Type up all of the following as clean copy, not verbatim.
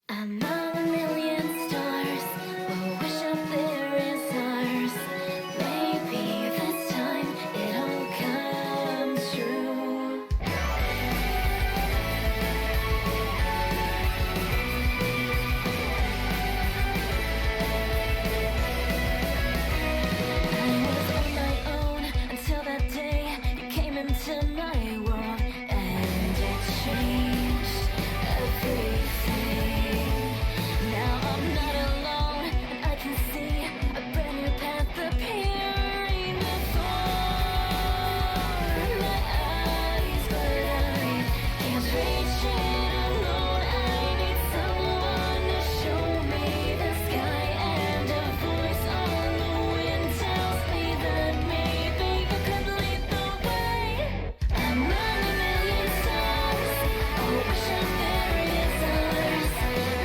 Among a million stars, we'll wish up there is ours. Maybe this time it all comes true. I was on my own until that day you came into my world, and it changed everything. Now I'm not alone, and I can see a brand new path appearing before my eyes, but I can't reach it alone. I need someone to show me the sky, and a voice on the wind tells me that maybe you could lead the way. Among a million stars, I'll wish up there is ours.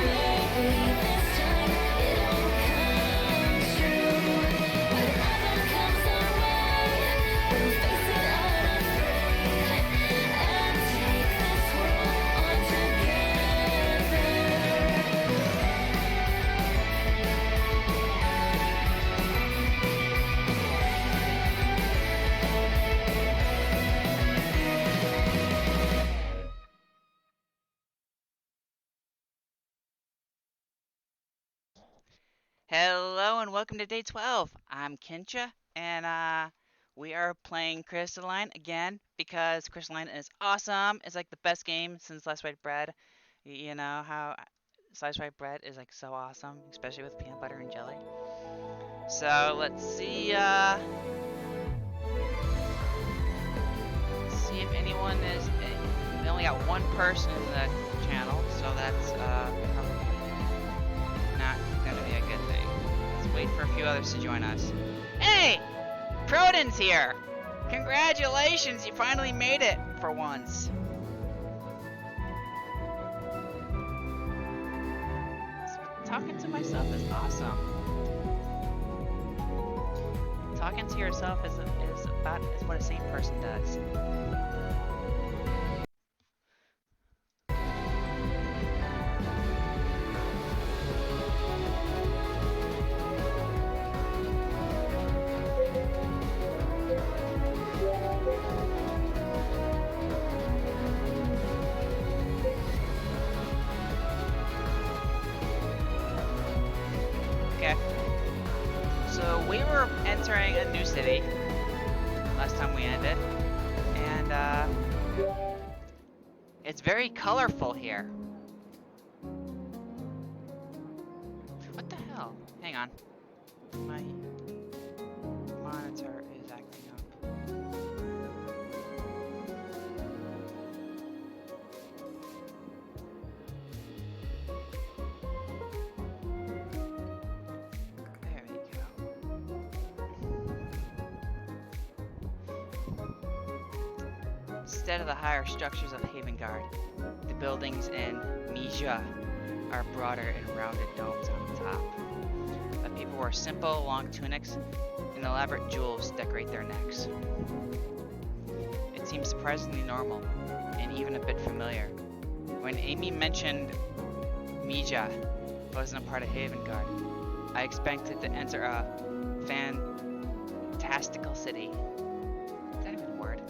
Maybe this time it all comes true. Whatever comes our way, we'll face it unafraid and take this world on together. Hello and welcome to day 12. I'm Kincha and we are playing Crystalline again because Crystalline is awesome. It's like the best game since sliced white bread. You know how sliced white bread is like so awesome, especially with peanut butter and jelly. So let's see if anyone is we only got one person in the channel, so that's probably not gonna be a good thing. Let's wait for a few others to join us. Hey! Proden's here! Congratulations, you finally made it for once. Talking to myself is awesome. Talking to yourself is what a sane person does. Okay. So we were entering a new city last time we ended, and it's very colorful here. What the hell? Hang on. My monitor is acting up. There we go. Instead of the higher structures of Haven Guard, the buildings in Mija are broader and rounded domes on the top. The people wear simple, long tunics, and elaborate jewels decorate their necks. It seems surprisingly normal, and even a bit familiar. When Amy mentioned Mija wasn't a part of Haven Guard, I expected to enter a fantastical city. Is that even a word?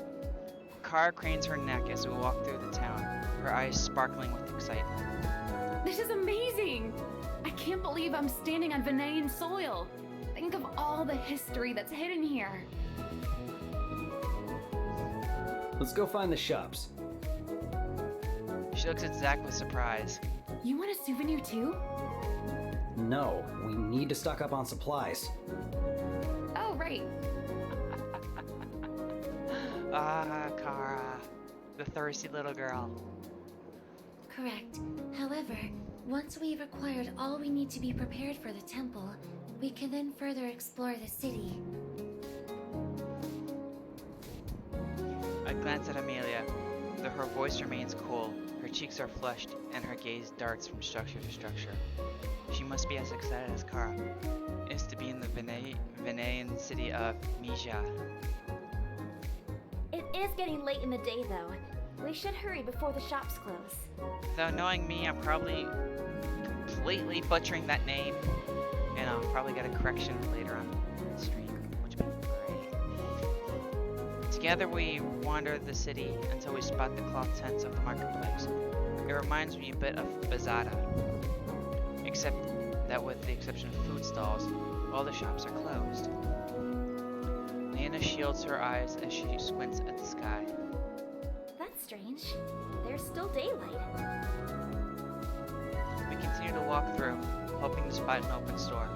Kara cranes her neck as we walk through the town, her eyes sparkling with excitement. This is amazing! I can't believe I'm standing on Venean soil. Think of all the history that's hidden here. Let's go find the shops. She looks at Zach with surprise. You want a souvenir too? No, we need to stock up on supplies. Oh, right. Ah, Kara, the thirsty little girl. Correct. However, once we've acquired all we need to be prepared for the temple, we can then further explore the city. I glance at Amelia, though her voice remains cool. Her cheeks are flushed, and her gaze darts from structure to structure. She must be as excited as Kara is to be in the Venean city of Mija. It is getting late in the day, though. We should hurry before the shops close. Though knowing me, I'm probably completely butchering that name. And I'll probably get a correction later on the stream, which would be great. Together we wander the city until we spot the cloth tents of the marketplace. It reminds me a bit of Bazada, except that with the exception of food stalls, all the shops are closed. Leanna shields her eyes as she squints at the sky. That's strange. There's still daylight. We continue to walk through, hoping to spot an open store,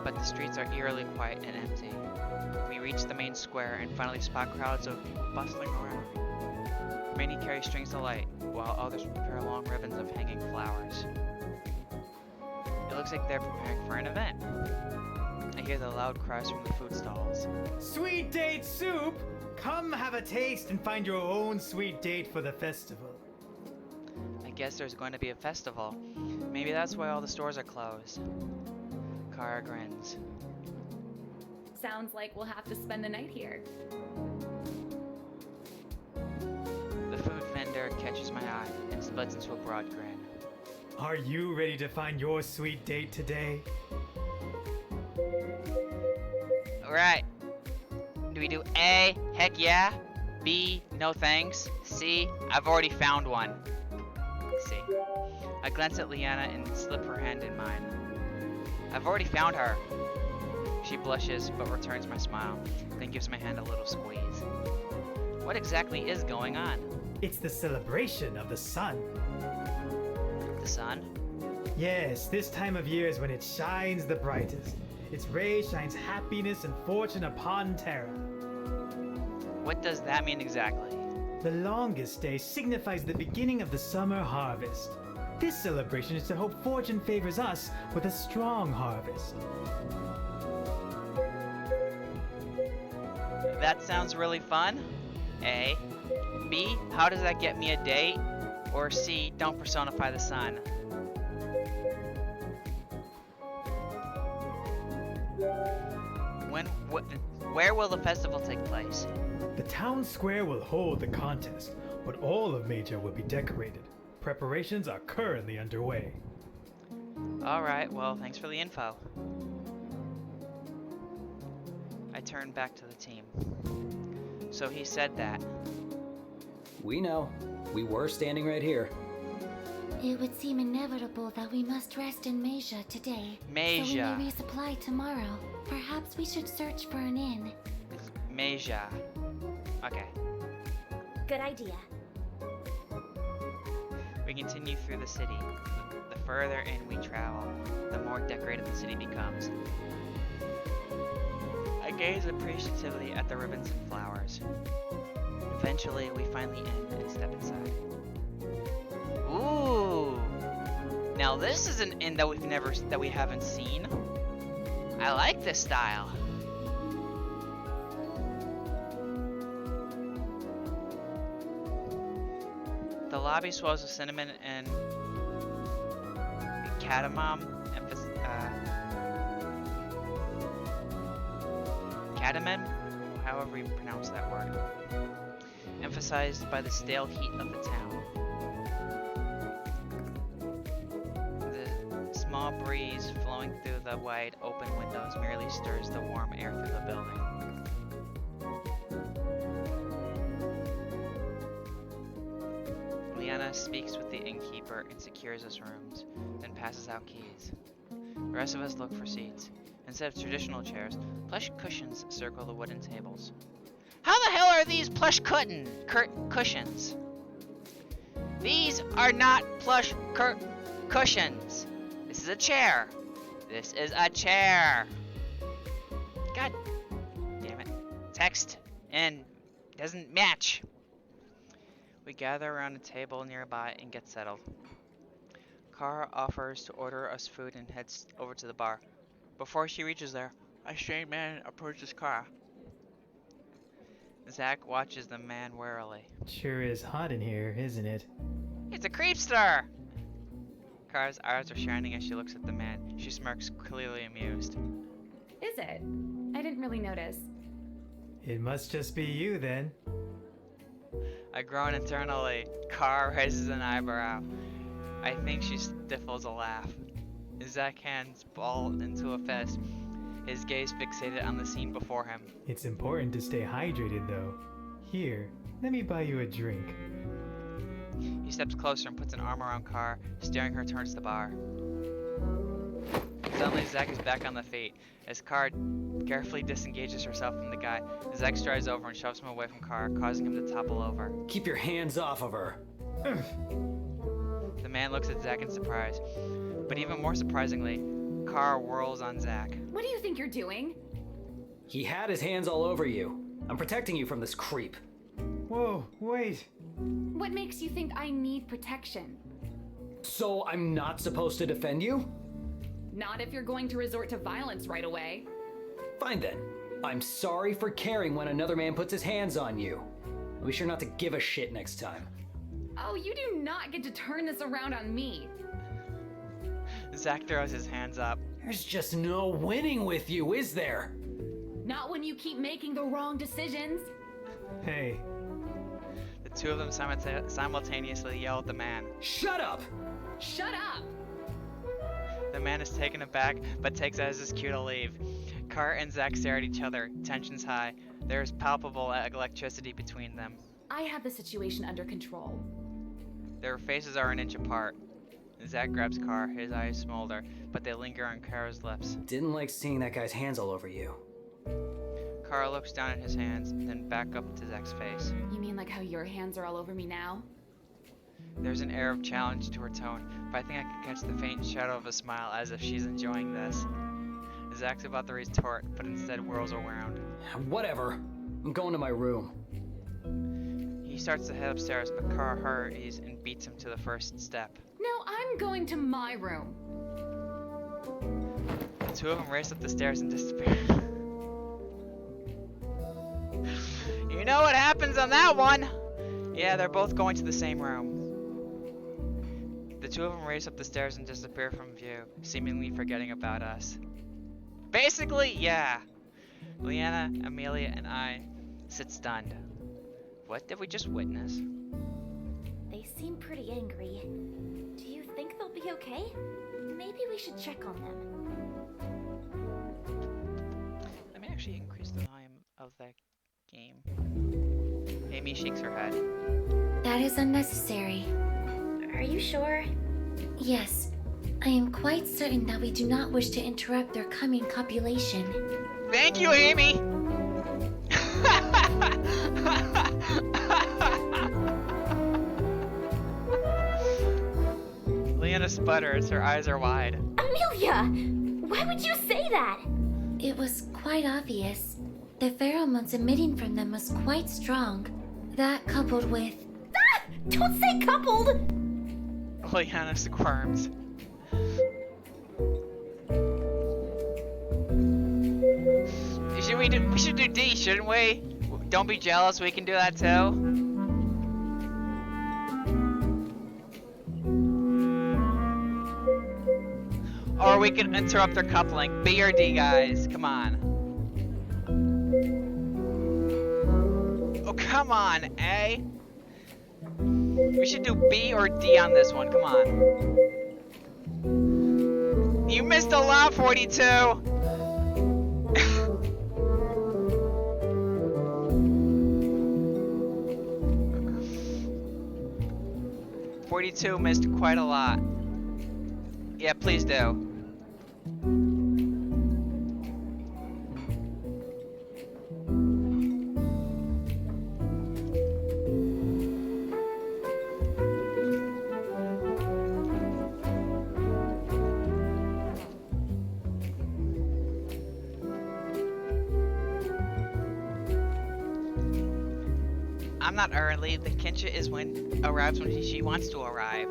but the streets are eerily quiet and empty. We reach the main square and finally spot crowds of people bustling around. Many carry strings of light, while others prepare long ribbons of hanging flowers. It looks like they're preparing for an event. I hear the loud cries from the food stalls. Sweet date soup! Come have a taste and find your own sweet date for the festival. I guess there's going to be a festival. Maybe that's why all the stores are closed. Kara grins. Sounds like we'll have to spend the night here. The food vendor catches my eye and splits into a broad grin. Are you ready to find your sweet date today? Alright. Do we do A? Heck yeah. B? No thanks. C? I've already found one. C. I glance at Leanna and slip her hand in mine. I've already found her. She blushes but returns my smile, then gives my hand a little squeeze. What exactly is going on? It's the celebration of the sun. The sun? Yes, this time of year is when it shines the brightest. Its ray shines happiness and fortune upon Terra. What does that mean exactly? The longest day signifies the beginning of the summer harvest. This celebration is to hope fortune favors us with a strong harvest. That sounds really fun. A. B. How does that get me a date? Or C. Don't personify the sun. Where will the festival take place? The town square will hold the contest, but all of Major will be decorated. Preparations are currently underway. Alright, well, thanks for the info. I turn back to the team. So he said that. We know. We were standing right here. It would seem inevitable that we must rest in Meja today. So Meja. we may resupply tomorrow. Perhaps we should search for an inn. Meja. Okay. Good idea. We continue through the city. The further in we travel, the more decorated the city becomes. I gaze appreciatively at the ribbons and flowers. Eventually, we find the inn and step inside. Ooh! Now this is an inn that we haven't seen. I like this style. The lobby swells with cinnamon and cardamom, cardamom, however you pronounce that word, emphasized by the stale heat of the town. The small breeze flowing through the wide open windows merely stirs the warm air through the building. Liana speaks with the innkeeper and secures us rooms, then passes out keys. The rest of us look for seats. Instead of traditional chairs, plush cushions circle the wooden tables. How the hell are these plush cushions? These are not plush cushions. This is a chair. This is a chair. God damn it. Text and doesn't match. We gather around a table nearby and get settled. Kara offers to order us food and heads over to the bar. Before she reaches there, a strange man approaches Kara. Zach watches the man warily. Sure is hot in here, isn't it? It's a creepster! Kara's eyes are shining as she looks at the man. She smirks, clearly amused. Is it? I didn't really notice. It must just be you then. I groan internally. Car raises an eyebrow. I think she stifles a laugh. Zach hands ball into a fist, his gaze fixated on the scene before him. It's important to stay hydrated, though. Here, let me buy you a drink. He steps closer and puts an arm around Car, staring her towards the bar. Suddenly, Zach is back on the feet. As Car carefully disengages herself from the guy, Zach strides over and shoves him away from Car, causing him to topple over. Keep your hands off of her. The man looks at Zach in surprise. But even more surprisingly, Car whirls on Zach. What do you think you're doing? He had his hands all over you. I'm protecting you from this creep. Whoa, wait. What makes you think I need protection? So I'm not supposed to defend you? Not if you're going to resort to violence right away. Fine then. I'm sorry for caring when another man puts his hands on you. I'll be sure not to give a shit next time. Oh, you do not get to turn this around on me. Zach throws his hands up. There's just no winning with you, is there? Not when you keep making the wrong decisions. Hey, The two of them simultaneously yell at the man. Shut up! Shut up! The man is taken aback, but takes it as his cue to leave. Car and Zach stare at each other, tensions high. There is palpable electricity between them. I have the situation under control. Their faces are an inch apart. Zach grabs Car, his eyes smolder, but they linger on Kara's lips. Didn't like seeing that guy's hands all over you. Kara looks down at his hands, then back up to Zach's face. You mean like how your hands are all over me now? There's an air of challenge to her tone, but I think I can catch the faint shadow of a smile as if she's enjoying this. Zach's about to retort, but instead whirls around. Whatever. I'm going to my room. He starts to head upstairs, but Kara hurries and beats him to the first step. No, I'm going to my room. The two of them race up the stairs and disappear. You know what happens on that one? Yeah, they're both going to the same room. The two of them race up the stairs and disappear from view, seemingly forgetting about us. Basically, yeah. Leanna, Amelia, and I sit stunned. What did we just witness? They seem pretty angry. Do you think they'll be okay? Maybe we should check on them. Let me actually increase the volume of that game. Amy shakes her head. That is unnecessary. Are you sure? Yes, I am quite certain that we do not wish to interrupt their coming copulation. Thank you, Amy! Leanna sputters, her eyes are wide. Amelia! Why would you say that? It was quite obvious. The pheromones emitting from them was quite strong. That coupled with... Ah! Don't say coupled! Leanna squirms. We should do D, shouldn't we? Don't be jealous, we can do that too. Or we can interrupt their coupling. B or D, guys. Come on. Oh, come on, A. We should do B or D on this one. Come on. You missed a lot, 42. 42 missed quite a lot. Yeah, please do. I'm not early. The Kincha is arrives when she wants to arrive.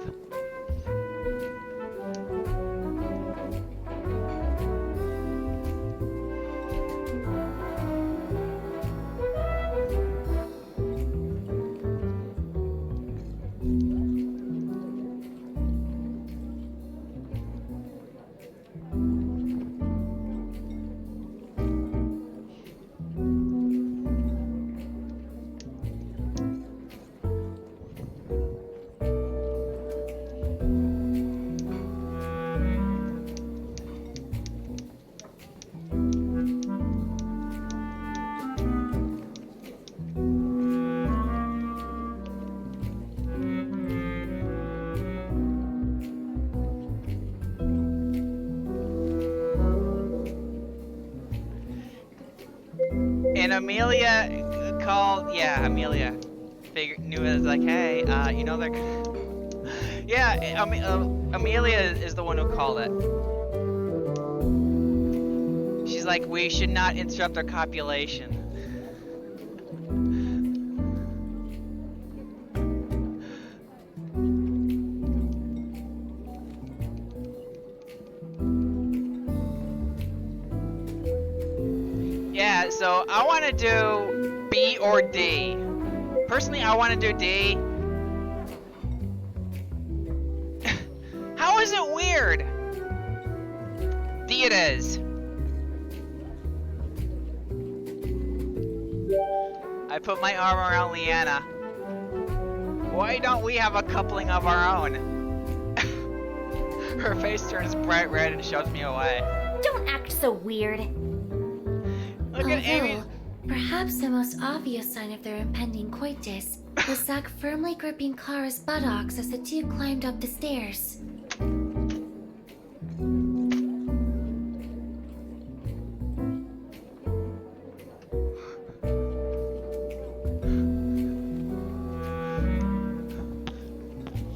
Amelia called, yeah, Amelia knew it was like, hey, you know they're, yeah, Amelia is the one who called it. She's like, we should not interrupt our copulation. Yeah, so I want to do B or D. Personally, I want to do D. How is it weird? D it is. I put my arm around Leanna. Why don't we have a coupling of our own? Her face turns bright red and shoves me away. Don't act so weird. Look at Amy. Although, perhaps the most obvious sign of their impending coitus was Zack firmly gripping Kara's buttocks as the two climbed up the stairs.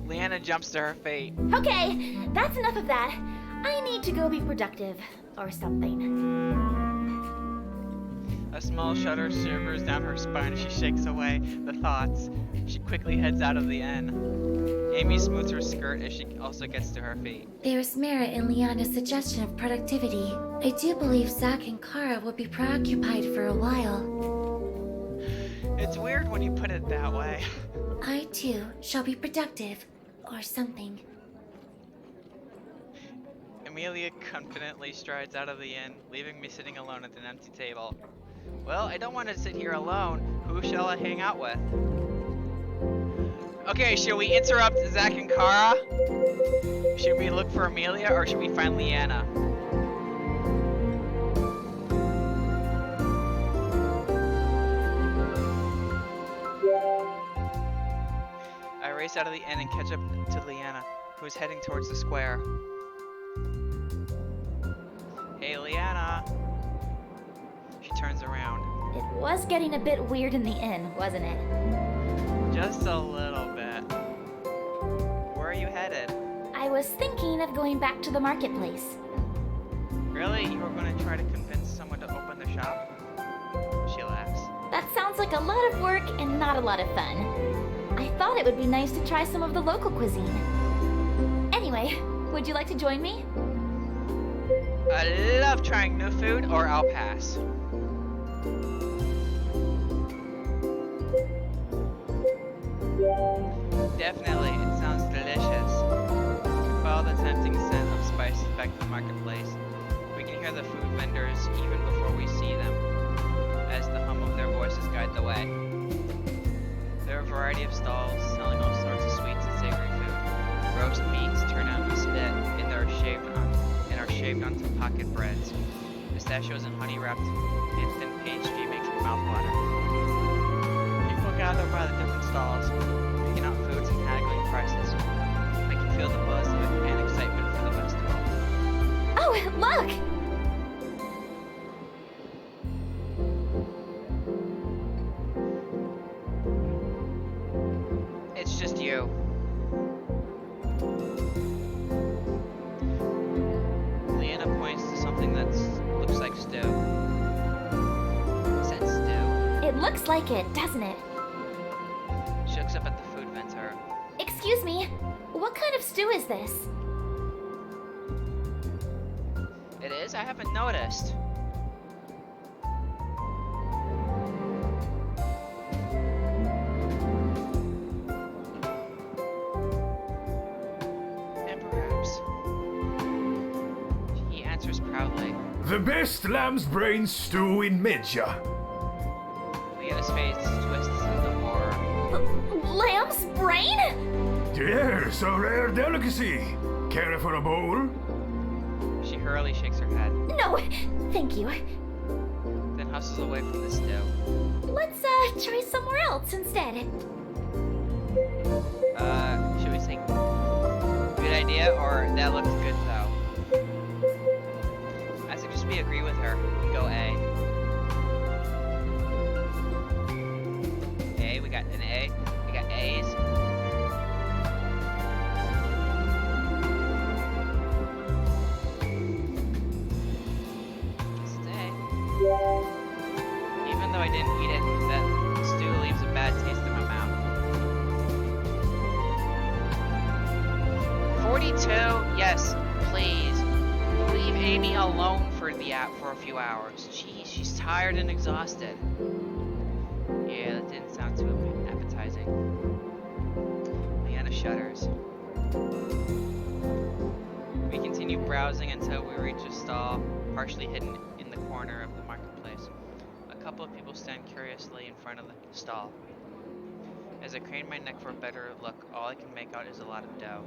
Leanna jumps to her feet. Okay, that's enough of that. I need to go be productive. Or something. A small shudder shivers down her spine as she shakes away the thoughts. She quickly heads out of the inn. Amy smooths her skirt as she also gets to her feet. There's merit in Liana's suggestion of productivity. I do believe Zack and Kara will be preoccupied for a while. It's weird when you put it that way. I, too, shall be productive. Or something. Amelia confidently strides out of the inn, leaving me sitting alone at an empty table. Well, I don't want to sit here alone. Who shall I hang out with? Okay, should we interrupt Zack and Kara? Should we look for Amelia or should we find Leanna? I race out of the inn and catch up to Leanna, who is heading towards the square. Hey, Leanna. She turns around. It was getting a bit weird in the inn, wasn't it? Just a little bit. Where are you headed? I was thinking of going back to the marketplace. Really? You were going to try to convince someone to open the shop? She laughs. That sounds like a lot of work and not a lot of fun. I thought it would be nice to try some of the local cuisine. Anyway, would you like to join me? I love trying new food, or I'll pass. Definitely, it sounds delicious. We follow the tempting scent of spices back to the marketplace. We can hear the food vendors even before we see them, as the hum of their voices guide the way. There are a variety of stalls selling all sorts of sweets and savory food. Roast meats turned on a spit and are shaved onto pocket breads. Pistachios and honey wrapped in thin pastry makes your mouth water. People gather by the different stalls, picking out foods and haggling prices. I can feel the buzz and excitement for the festival. Oh, look! It's just you. Leanna points to something that looks like stew. Is that stew? It looks like it, doesn't it? She looks up at the food vendor. Excuse me, what kind of stew is this? It is? I haven't noticed. And perhaps. He answers proudly. The best lamb's brain stew in Medja. Leanna's face twists into horror. Lamb's brain? Yes, a rare delicacy. Care for a bowl? She hurriedly shakes her head, No, thank you. then hustles away from the stew. Let's try somewhere else instead. Should we say good idea or that looks good though? I suggest we agree with her and go A. got an A. I got A's. Stay. Even though I didn't eat it, that stew leaves a bad taste in my mouth. 42. Yes, please. Leave Amy alone for a few hours. Jeez, she's tired and exhausted. Yeah, that didn't sound too appetizing. Leanna shudders. We continue browsing until we reach a stall, partially hidden in the corner of the marketplace. A couple of people stand curiously in front of the stall. As I crane my neck for a better look, all I can make out is a lot of dough.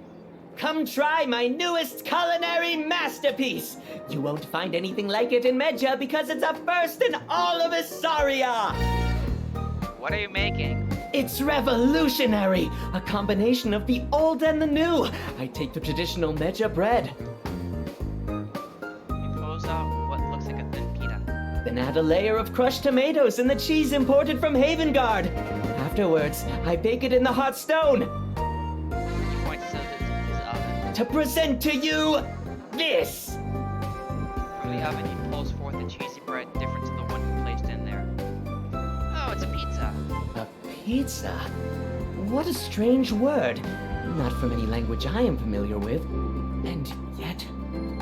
Come try my newest culinary masterpiece! You won't find anything like it in Medja because it's a first in all of Isaria! What are you making? It's revolutionary! A combination of the old and the new! I take the traditional Medja bread, He pulls out what looks like a thin pita. then add a layer of crushed tomatoes and the cheese imported from Havengard. Afterwards, I bake it in the hot stone He points to his oven. to present to you this! From the oven, he pulls forth a cheesy bread different to the one he placed in there. Oh, it's a pizza. A pizza? What a strange word. Not from any language I am familiar with. And yet,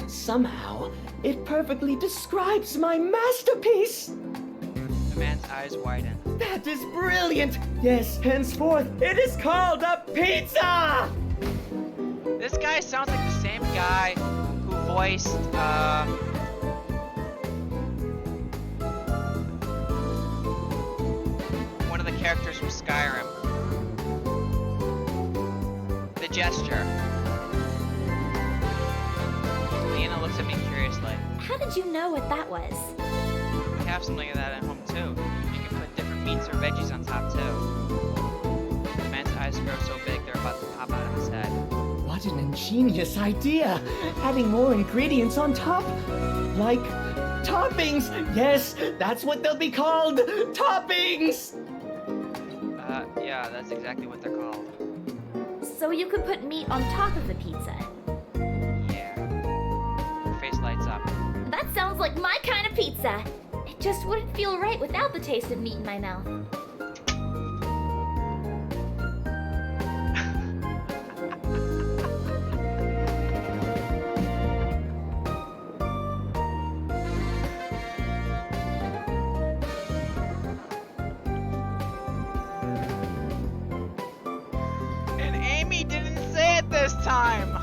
somehow, it perfectly describes my masterpiece! The man's eyes widen. That is brilliant! Yes, henceforth, it is called a pizza! This guy sounds like the same guy who voiced, one of the characters from Skyrim. The Gesture. Leanna looks at me curiously. How did you know what that was? We have something like that at home too. You can put different meats or veggies on top too. The man's eyes grow so big they're about to pop out of his head. What an ingenious idea! Adding more ingredients on top. Like toppings! Yes, that's what they'll be called! Toppings! Yeah, that's exactly what they're called. So you could put meat on top of the pizza. Yeah. Her face lights up. That sounds like my kind of pizza. It just wouldn't feel right without the taste of meat in my mouth. And Amy didn't say it this time!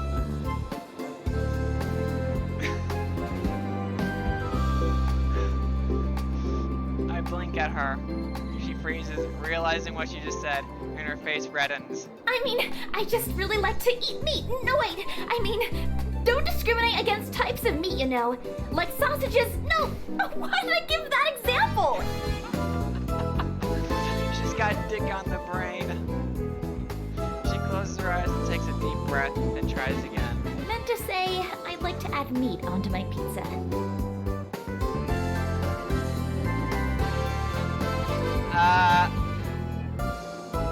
I blink at her. She freezes, realizing what she just said, and her face reddens. I mean, I just really like to eat meat. No, wait. I mean, don't discriminate against types of meat, you know. Like sausages. No! Why did I give that example? She's got dick on the brain. She closes her eyes and takes a deep breath and tries again. Meant to say, I'd like to add meat onto my pizza.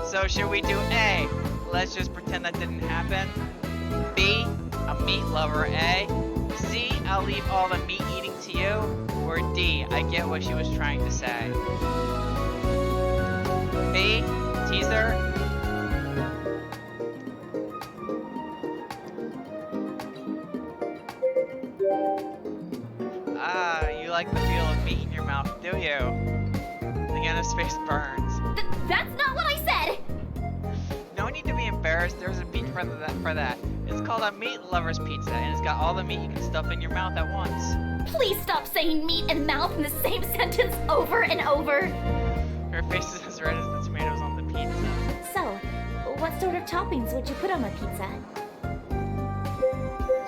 So should we do A? Let's just pretend that didn't happen. B, a meat lover, A. C, I'll leave all the meat eating to you. Or D, I get what she was trying to say. B, teaser. You like the feel of meat in your mouth, do you? Leanna's face burns. That's not what I said! No need to be embarrassed. There's a pizza for that. It's called a meat lover's pizza, and it's got all the meat you can stuff in your mouth at once. Please stop saying meat and mouth in the same sentence over and over. Her face is as red as the tomatoes on the pizza. So, what sort of toppings would you put on my pizza?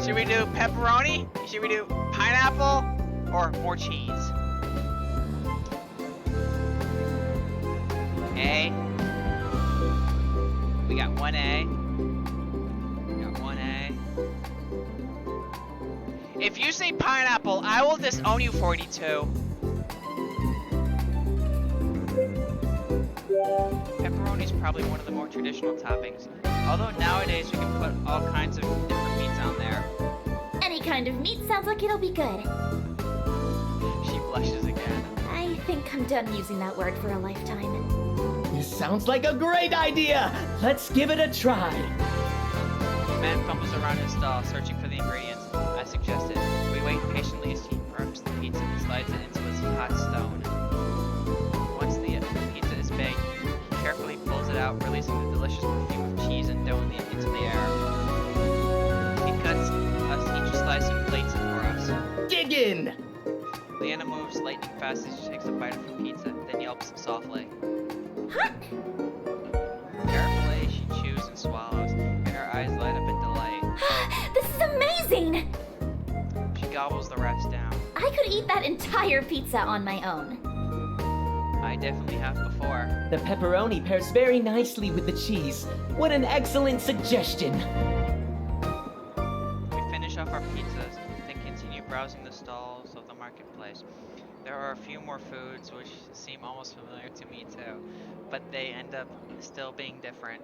Should we do pepperoni? Should we do pineapple? Or more cheese? A. We got one A. We got one A. If you say pineapple, I will disown you, 42. Pepperoni probably one of the more traditional toppings. Although nowadays we can put all kinds of different meats on there. Any kind of meat sounds like it'll be good. She blushes again. I think I'm done using that word for a lifetime. This sounds like a great idea! Let's give it a try. The man fumbles around his stall, searching for the ingredients. I suggested. We wait patiently as he preps the pizza and slides it into his hot stone. Once the pizza is baked, he carefully pulls it out, releasing the delicious perfume of cheese and dough into the air. He cuts us each a slice and plates it for us. Dig in! Leanna moves lightning fast as she takes a bite of her pizza, then yelps softly. Hot! Carefully, she chews and swallows, and her eyes light up in delight. This is amazing! She gobbles the rest down. I could eat that entire pizza on my own. I definitely have before. The pepperoni pairs very nicely with the cheese. What an excellent suggestion! We finish off our pizzas, then continue browsing the stalls of the marketplace. There are a few more foods which seem almost familiar to me too, but they end up still being different.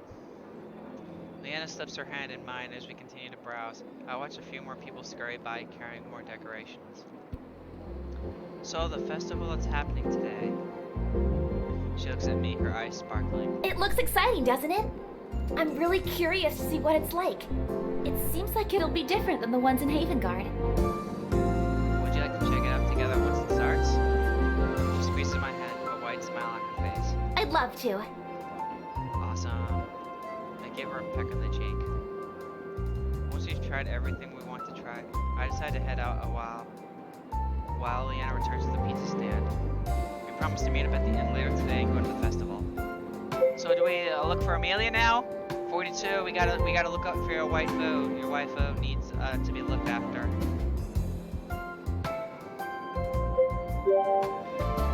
Leanna slips her hand in mine as we continue to browse. I watch a few more people scurry by carrying more decorations. So the festival that's happening today. She looks at me, her eyes sparkling. It looks exciting, doesn't it? I'm really curious to see what it's like. It seems like it'll be different than the ones in Havengard. Would you like to check it out together once it starts? She squeezes my hand, a wide smile on her face. I'd love to. Awesome. I give her a peck on the cheek. Once we've tried everything we want to try, I decide to head out a while Leanna returns to the pizza stand. We promise to meet up at the inn later today and go to the festival. So do we look for Amelia now? 42, we gotta look up for your waifu. Your waifu needs to be looked after.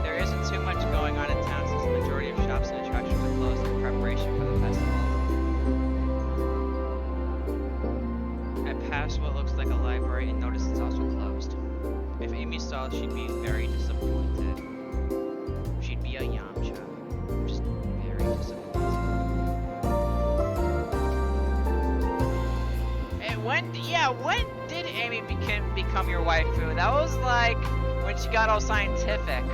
There isn't too much going on in town since the majority of shops and attractions are closed in preparation for the festival. I pass what looks like a library and notice it's also closed. If Amy saw, she'd be very disappointed. She'd be a Yamcha. Just very disappointed. And when did Amy become your waifu? That was like when she got all scientific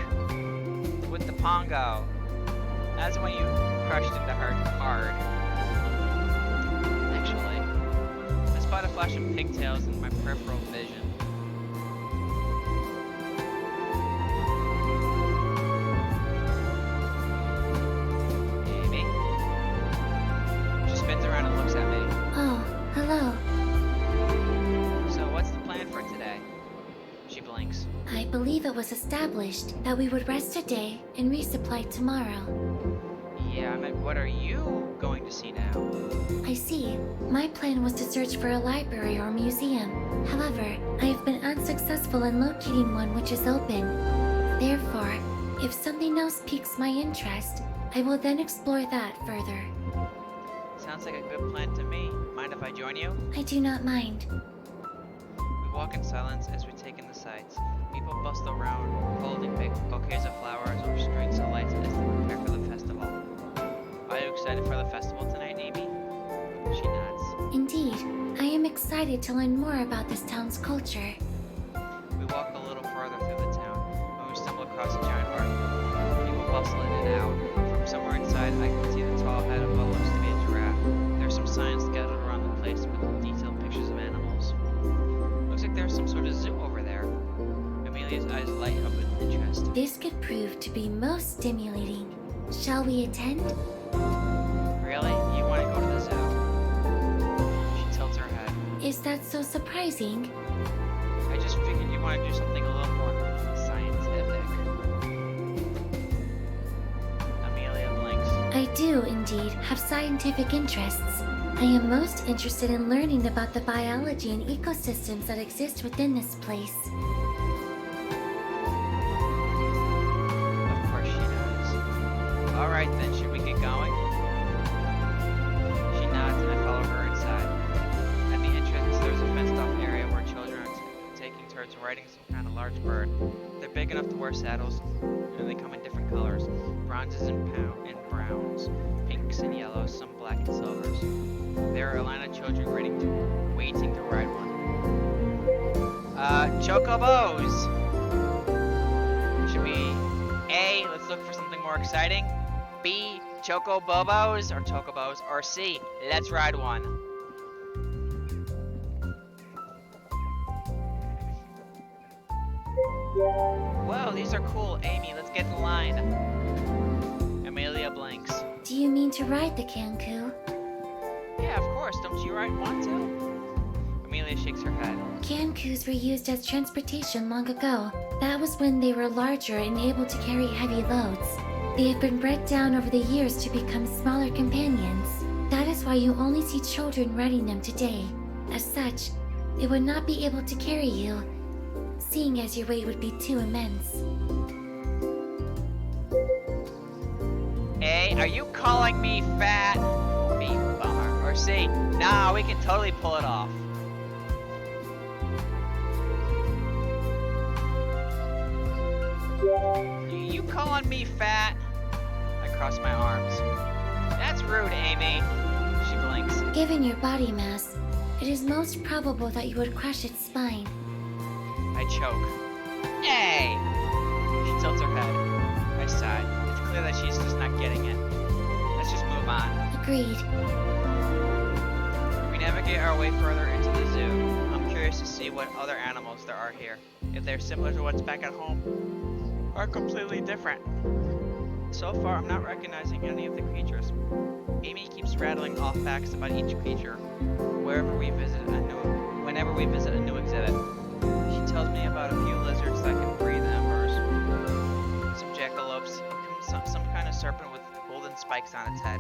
with the Pongo. That's when you crushed into her hard. Actually, I spot a flash of pigtails in my peripheral vision. Amy? She spins around and looks at me. Oh, hello. So what's the plan for today? She blinks. I believe it was established that we would rest a day and resupply tomorrow. Yeah, I meant, what are you going to see now? I see. My plan was to search for a library or museum. However, I have been unsuccessful in locating one which is open. Therefore, if something else piques my interest, I will then explore that further. Sounds like a good plan to me. Mind if I join you? I do not mind. We walk in silence as we take in the sights. People bustle around, holding big bouquets of flowers or strings of lights as they prepare for the festival. Are you excited for the festival tonight, Amy? She nods. Indeed, I am excited to learn more about this town's culture. We walk a little farther through the town when we stumble across a giant market. People bustle in and out. From somewhere inside, I can see the tall head of what looks to be a giraffe. There are some signs scattered around the place with detailed pictures of animals. Looks like there's some sort of zoo over there. Amelia's eyes light up with interest. This could prove to be most stimulating. Shall we attend? Really? You want to go to the zoo? She tilts her head. Is that so surprising? I just figured you want to do something a little more scientific. Amelia blinks. I do, indeed, have scientific interests. I am most interested in learning about the biology and ecosystems that exist within this place. Of course she does. Alright then, should we get going? She nods and I follow her inside. At the entrance, there's a fenced-off area where children are taking turns riding some kind of large bird. They're big enough to wear saddles, and they come in different colors. Bronzes and browns, pinks and yellows. black and silvers. There are a line of children waiting to ride one. Chocobos! Should we A, let's look for something more exciting? B, Chocobobos or Chocobos? Or C, let's ride one. Whoa, these are cool. Amy, let's get in line. Amelia blinks. Do you mean to ride the Kanku? Yeah, of course. Don't you want to? Amelia shakes her head. Kankus were used as transportation long ago. That was when they were larger and able to carry heavy loads. They have been bred down over the years to become smaller companions. That is why you only see children riding them today. As such, they would not be able to carry you, seeing as your weight would be too immense. A, are you calling me fat? B, bummer. Or C, nah, we can totally pull it off. You calling me fat? I cross my arms. That's rude, Amy. She blinks. Given your body mass, it is most probable that you would crush its spine. I choke. Hey! She tilts her head. I sigh. It's clear that she's just not getting it. Let's just move on. Agreed. We navigate our way further into the zoo. I'm curious to see what other animals there are here. If they're similar to what's back at home, or completely different. So far, I'm not recognizing any of the creatures. Amy keeps rattling off facts about each creature whenever we visit a new exhibit. She tells me about a few lizards that can breathe embers, some jackalopes, some kind of serpent with golden spikes on its head.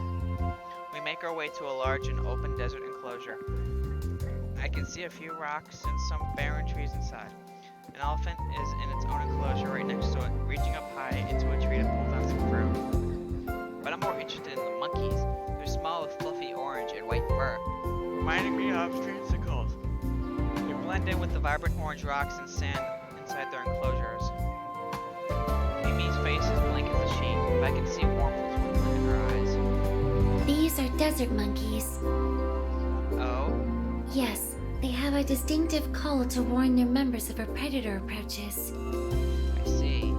We make our way to a large and open desert enclosure. I can see a few rocks and some barren trees inside. An elephant is in its own enclosure right next to it, reaching up high into a tree to pull down some fruit. But I'm more interested in the monkeys. They're small with fluffy orange and white fur, reminding me of dreamsicles. They blend in with the vibrant orange rocks and sand inside their enclosures. Mimi's face is blank as a sheet, but I can see warmth twinkling in her eyes. These are desert monkeys. Oh? Yes, they have a distinctive call to warn their members of a predator approaches. I see.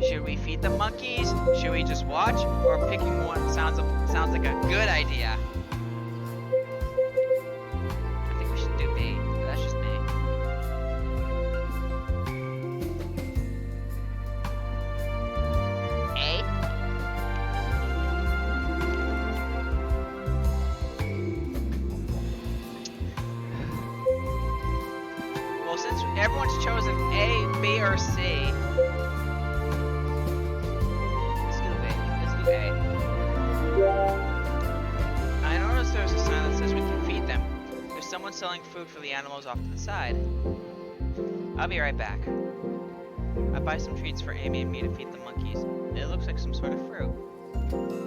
Should we feed the monkeys? Should we just watch? Or picking one sounds like a good idea. I think we should do B, but that's just me. A? Well, since everyone's chosen A, B, or C, okay. I noticed there's a sign that says we can feed them. There's someone selling food for the animals off to the side. I'll be right back. I buy some treats for Amy and me to feed the monkeys. It looks like some sort of fruit.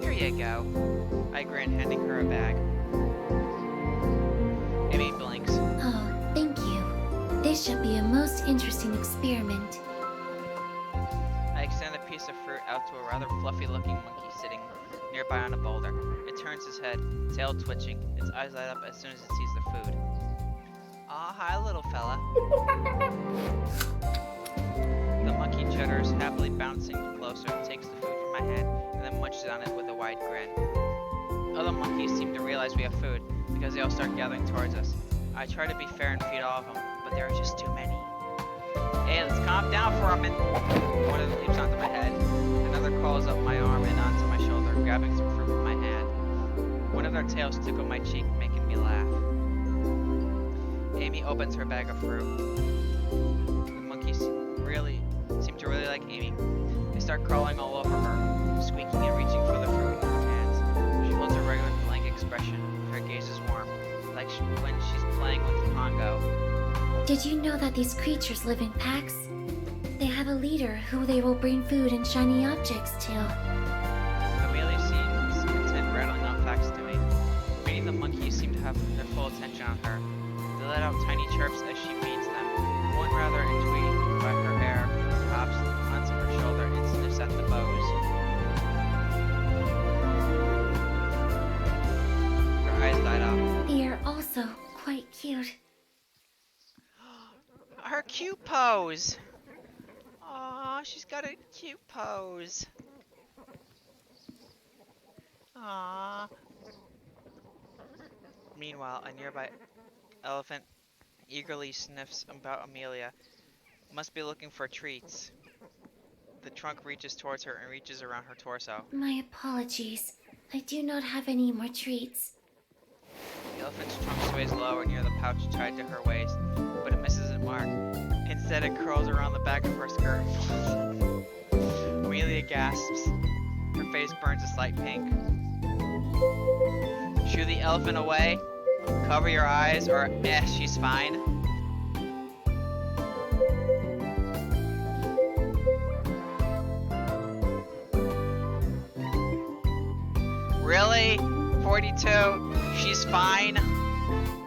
Here you go. I grin, handing her a bag. Amy blinks. Oh, thank you. This shall be a most interesting experiment. I extend a piece of fruit out to a rather fluffy-looking monkey sitting nearby on a boulder. It turns its head, tail twitching. Its eyes light up as soon as it sees the food. Aw, hi, little fella. The monkey chutters, happily bouncing closer, takes the food from my hand, and then munches on it with a wide grin. Other monkeys seem to realize we have food, because they all start gathering towards us. I try to be fair and feed all of them, but there are just too many. Hey, let's calm down for a minute. One of them leaps onto my head. Another crawls up my arm and onto my shoulder, grabbing some fruit from my hand. One of their tails tickle my cheek, making me laugh. Amy opens her bag of fruit. The monkeys seem to really like Amy. They start crawling all over her, squeaking and reaching for the fruit in her hands. She holds a regular blank expression. Her gaze is warm, like when she's playing with Pongo. Did you know that these creatures live in packs? They have a leader who they will bring food and shiny objects to. Amelia seems content rattling off facts to me. Many of the monkeys seem to have their full attention on her. They let out tiny chirps as she feeds them. One rather intrigued by her hair hops onto her shoulder and sniffs at the bows. cute. Her cute pose. Aw, she's got a cute pose. Aw. Meanwhile, a nearby elephant eagerly sniffs about Amelia. Must be looking for treats. The trunk reaches towards her and reaches around her torso. My apologies. I do not have any more treats. The elephant's trunk sways lower near the pouch tied to her waist, but it misses its mark. Instead, it curls around the back of her skirt. Amelia gasps. Her face burns a slight pink. Shoo the elephant away. Cover your eyes, or she's fine. Really? 42? She's fine?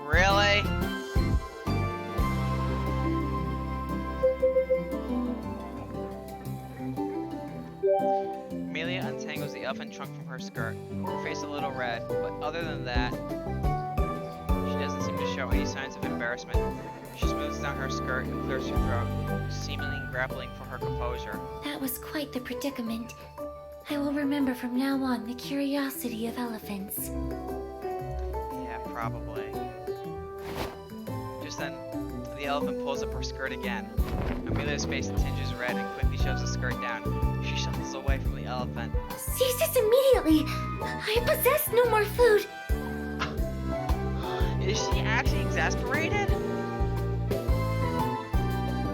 Really? Amelia untangles the elephant trunk from her skirt, her face a little red, but other than that, she doesn't seem to show any signs of embarrassment. She smooths down her skirt and clears her throat, seemingly grappling for her composure. That was quite the predicament. I will remember from now on the curiosity of elephants. Yeah, probably. Just then, the elephant pulls up her skirt again. Amelia's face tinges red and quickly shoves the skirt down. She shuffles away from the elephant. Cease this immediately! I possess no more food! Is she actually exasperated?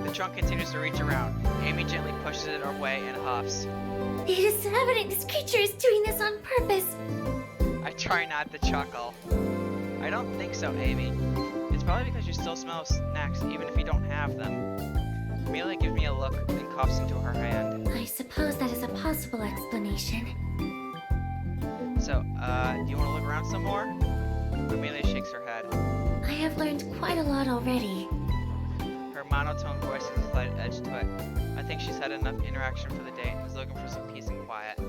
The trunk continues to reach around. Amy gently pushes it away and huffs. It is evident this creature is doing this on purpose. I try not to chuckle. I don't think so, Amy. It's probably because you still smell snacks, even if you don't have them. Amelia gives me a look and coughs into her hand. I suppose that is a possible explanation. So, do you want to look around some more? Amelia shakes her head. I have learned quite a lot already. Her monotone voice has a slight edge to it. I think she's had enough interaction for the day and is looking for some peace and quiet.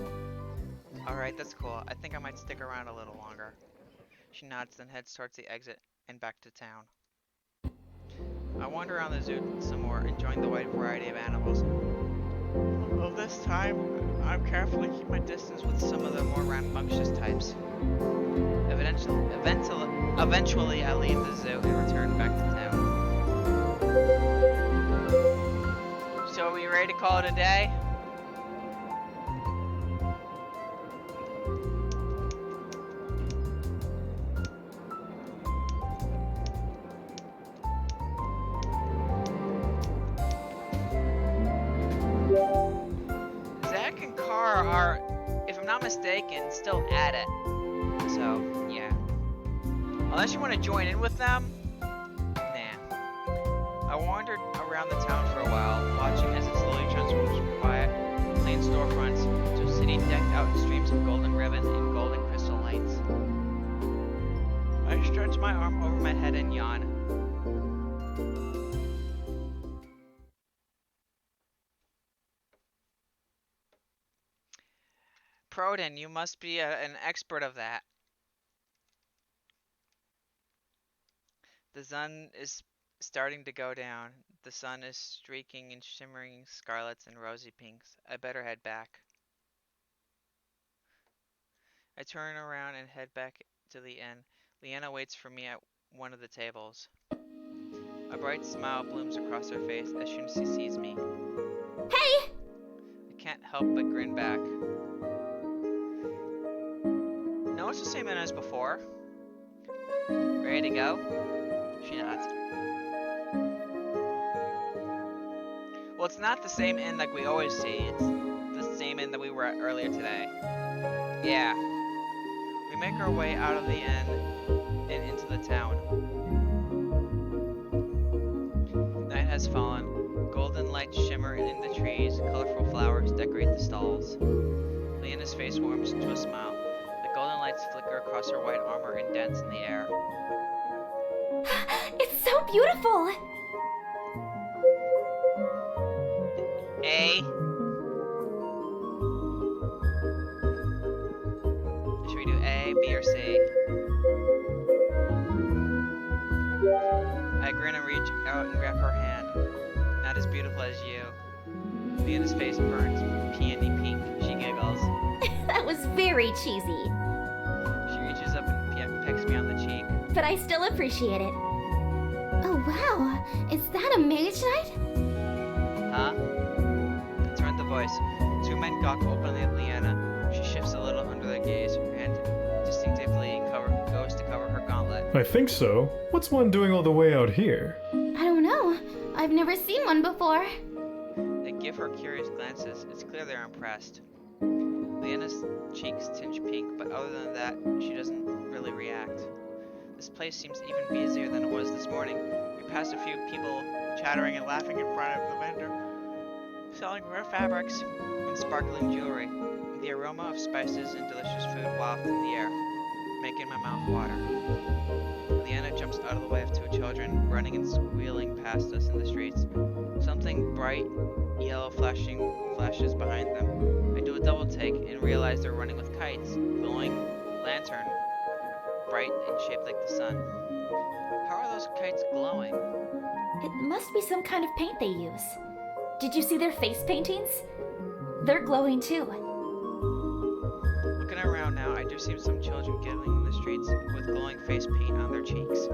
Alright, that's cool. I think I might stick around a little longer. She nods, then heads towards the exit and back to town. I wander around the zoo some more, enjoying the wide variety of animals. Well, this time, I'm carefully keep my distance with some of the more rambunctious types. Eventually, I leave the zoo and return back to town. So, are we ready to call it a day? Zach and Car are, if I'm not mistaken, still at it. So, yeah. Unless you want to join in with them, nah. I wandered around the town for a while, watching as it slowly transforms from quiet, plain storefronts to a city decked out in streams of golden ribbon and golden crystal lights. I stretch my arm over my head and yawn. Proden, you must be an expert of that. The sun is starting to go down. The sun is streaking in shimmering scarlets and rosy pinks. I better head back. I turn around and head back to the inn. Leanna waits for me at one of the tables. A bright smile blooms across her face as soon as she sees me. Hey! I can't help but grin back. No, it's the same inn as before. Ready to go? She nods. Well, it's not the same inn like we always see. It's the same inn that we were at earlier today. Yeah. We make our way out of the inn and into the town. Night has fallen. Golden lights shimmer in the trees. Colorful flowers decorate the stalls. Leanna's face warms into a smile. The golden lights flicker across her white armor and dance in the air. It's so beautiful! A. Should we do A, B, or C? out and grab her hand. Not as beautiful as you. Leanna's face burns peony pink. She giggles. That was very cheesy, She reaches up and pecks me on the cheek. but I still appreciate it. Oh wow, is that a mage knight? Huh? Turn the voice. Two men gawk openly at Leanna. She shifts a little under their gaze. Her hand distinctively goes to cover her gauntlet. I think so. What's one doing all the way out here? I don't know. I've never seen one before. They give her curious glances. It's clear they're impressed. Leanna's cheeks tinge pink, but other than that, she doesn't really react. This place seems even busier than it was this morning. We passed a few people chattering and laughing in front of the vendor, selling rare fabrics and sparkling jewelry. The aroma of spices and delicious food waft in the air, making my mouth water. Leanna jumps out of the way of two children, running and squealing past us in the streets. Something bright yellow flashes behind them. I do a double take and realize they're running with kites, glowing lantern, bright and shaped like the sun. How are those kites glowing? It must be some kind of paint they use. Did you see their face paintings? They're glowing too. Looking around now, I do see some children giggling in the streets with glowing face paint on their cheeks.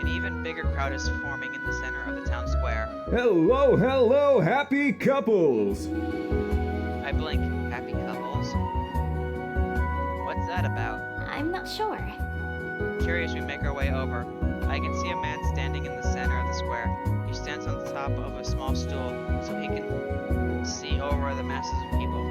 An even bigger crowd is forming in the center of the town square. Hello, hello, happy couples! I blink. Happy couples? What's that about? I'm not sure. Curious, we make our way over. I can see a man standing in the center of the square. He stands on the top of a small stool so he can see over the masses of people.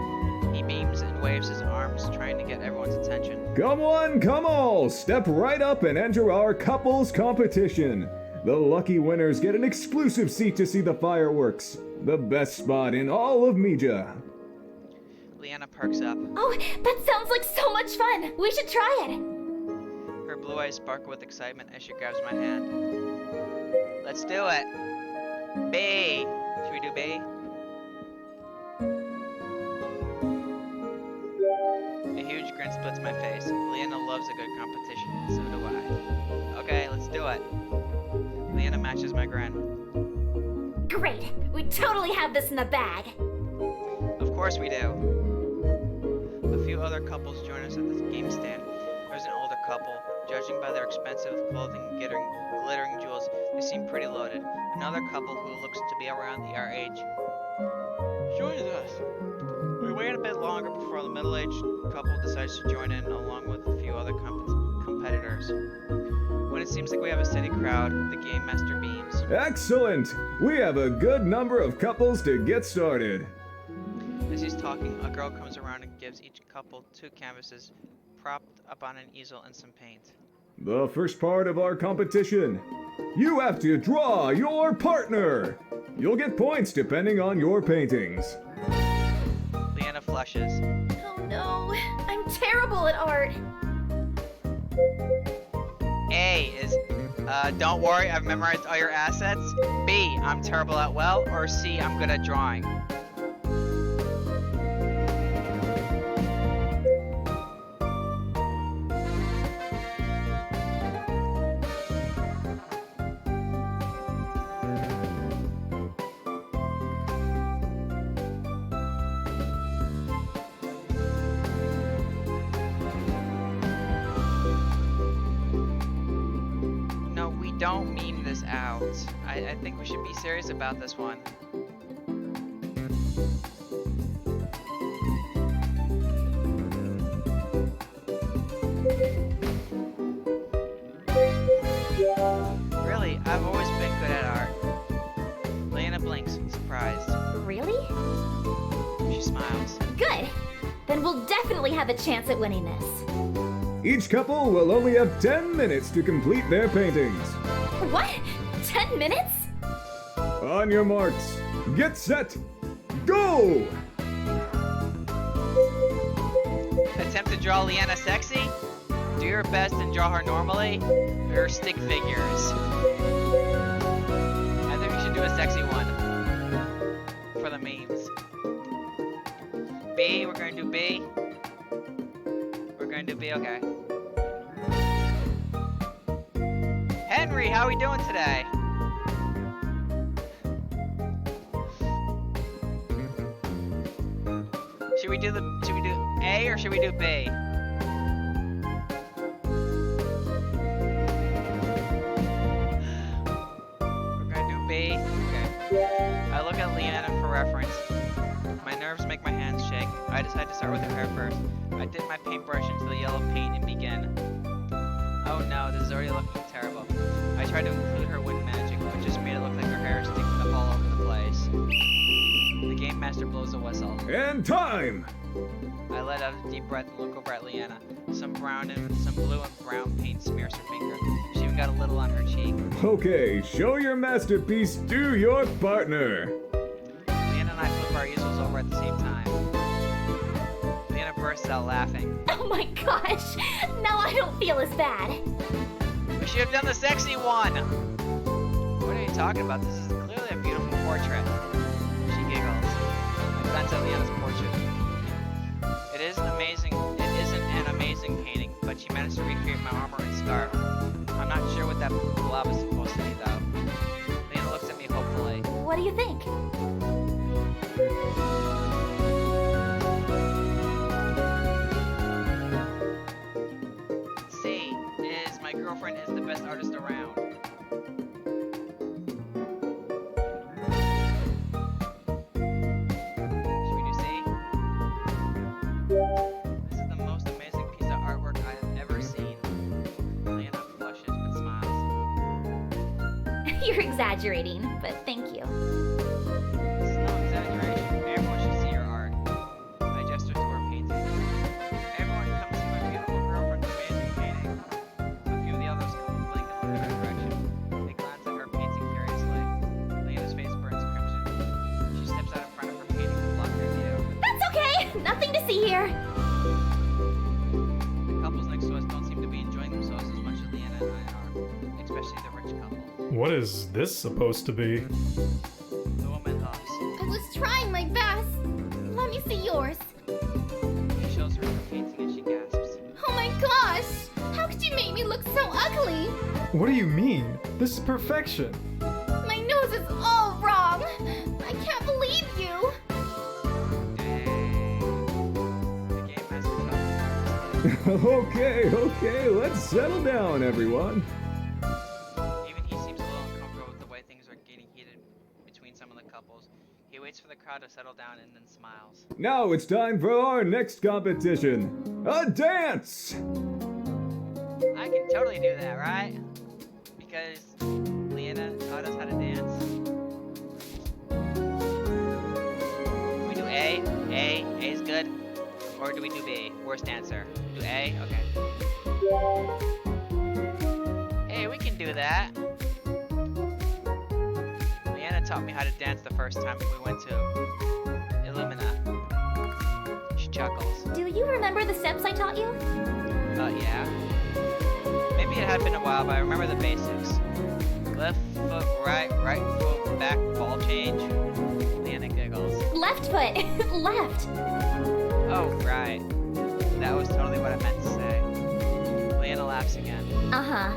He beams and waves his arms, trying to get everyone's attention. Come one, come all! Step right up and enter our couples competition. The lucky winners get an exclusive seat to see the fireworks. The best spot in all of Mija. Leanna perks up. Oh, that sounds like so much fun! We should try it! Her blue eyes sparkle with excitement as she grabs my hand. Let's do it! B! Should we do B? A huge grin splits my face. Leanna loves a good competition, and so do I. Okay, let's do it. Leanna matches my grin. Great! We totally have this in the bag! Of course we do. A few other couples join us at this game stand. There's an older couple. Judging by their expensive clothing and glittering jewels, they seem pretty loaded. Another couple who looks to be around our age joins us. We wait a bit longer before the middle-aged couple decides to join in, along with a few other competitors. When it seems like we have a steady crowd, the game master beams. Excellent! We have a good number of couples to get started. As he's talking, a girl comes around and gives each couple 2 canvases propped up on an easel and some paint. The first part of our competition. You have to draw your partner. You'll get points depending on your paintings. Leanna flushes. Oh no, I'm terrible at art! A is, don't worry, I've memorized all your assets. B, I'm terrible at well. Or C, I'm good at drawing. Don't meme this out. I think we should be serious about this one. Really, I've always been good at art. Leanna blinks, surprised. Really? She smiles. Good! Then we'll definitely have a chance at winning this. Each couple will only have 10 minutes to complete their paintings. What? 10 minutes? On your marks, get set, go! Attempt to draw Leanna sexy? Do your best and draw her normally? Or stick figures? I think we should do a sexy one. For the memes. B, we're going to do B. We're going to do B, okay. Henry, how are we doing today? Should we do A or should we do B? We're gonna do B. Okay. I look at Leanna for reference. My nerves make my hands shake. I decide to start with her hair first. I dip my paintbrush into the yellow paint and begin. Oh no, this is already looking terrible. I tried to include her wind magic, but just made it look like her hair is sticking up all over the place. The game master blows a whistle. And time! I let out a deep breath and look over at Leanna. Some brown and some blue and brown paint smears her finger. She even got a little on her cheek. Okay, show your masterpiece to your partner. Leanna and I flip our easels over at the same time. Leanna bursts out laughing. Oh my gosh! Now I don't feel as bad. We should have done the sexy one! What are you talking about? This is clearly a beautiful portrait. She giggles. I glance at Leanna's portrait. It isn't an amazing painting, but she managed to recreate my armor and scarf. I'm not sure what that blob is supposed to be though. Leanna looks at me hopefully. What do you think? C is my girlfriend is the best artist around. Should we do C? This is the most amazing piece of artwork I have ever seen. Leanna blushes but smiles. You're exaggerating, but thank you. This is no exaggeration. Everyone should see your art. I gesture to her painting. Everyone come see my beautiful girlfriend's amazing painting. A few of the others come blink and look in her direction. They glance at her painting curiously. Leanna's face burns crimson. She steps out in front of her painting to block her view. That's okay! Nothing to see here. The couples next to us don't seem to be enjoying themselves as much as Leanna and I are, especially the rich couple. What is this supposed to be? The woman huffs. I was trying my best. Let me see yours. He shows her her painting and she gasps. Oh my gosh! How could you make me look so ugly? What do you mean? This is perfection. My nose is all wrong. I can't believe you. The game master's up. Okay, let's settle down, everyone. Even he seems a little uncomfortable with the way things are getting heated between some of the couples. He waits for the crowd to settle down and then smiles. Now it's time for our next competition. A dance! I can totally do that, right? Because Leanna taught us how to dance. We do A. A is good. Or do we do B? Worst answer. Do A? Okay. Hey, we can do that. Leanna taught me how to dance the first time we went to Illumina. She chuckles. Do you remember the steps I taught you? Yeah. Maybe it had been a while, but I remember the basics. Left foot, right foot, back, ball change. Leanna giggles. Left foot. Left. Oh, right. That was totally what I meant to say. Leanna laughs again. Uh-huh.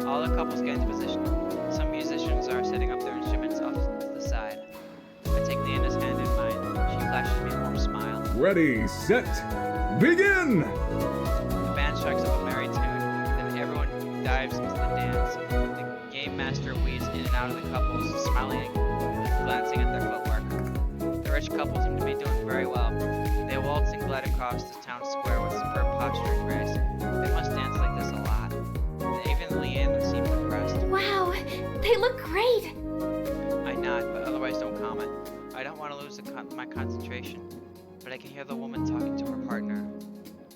All the couples get into position. Some musicians are setting up their instruments off to the side. I take Leanna's hand in mine. She flashes me a warm smile. Ready, set, begin! The band strikes up a merry tune, then everyone dives into the dance. The game master weaves in and out of the couples, smiling and glancing at their footwork. The rich couple seem to be doing very well. They waltz and glide across the town square with superb posture and grace. They must dance like this a lot. Even Leanna seems impressed. Wow, they look great. I nod, but otherwise don't comment. I don't want to lose my concentration, but I can hear the woman talking to her partner.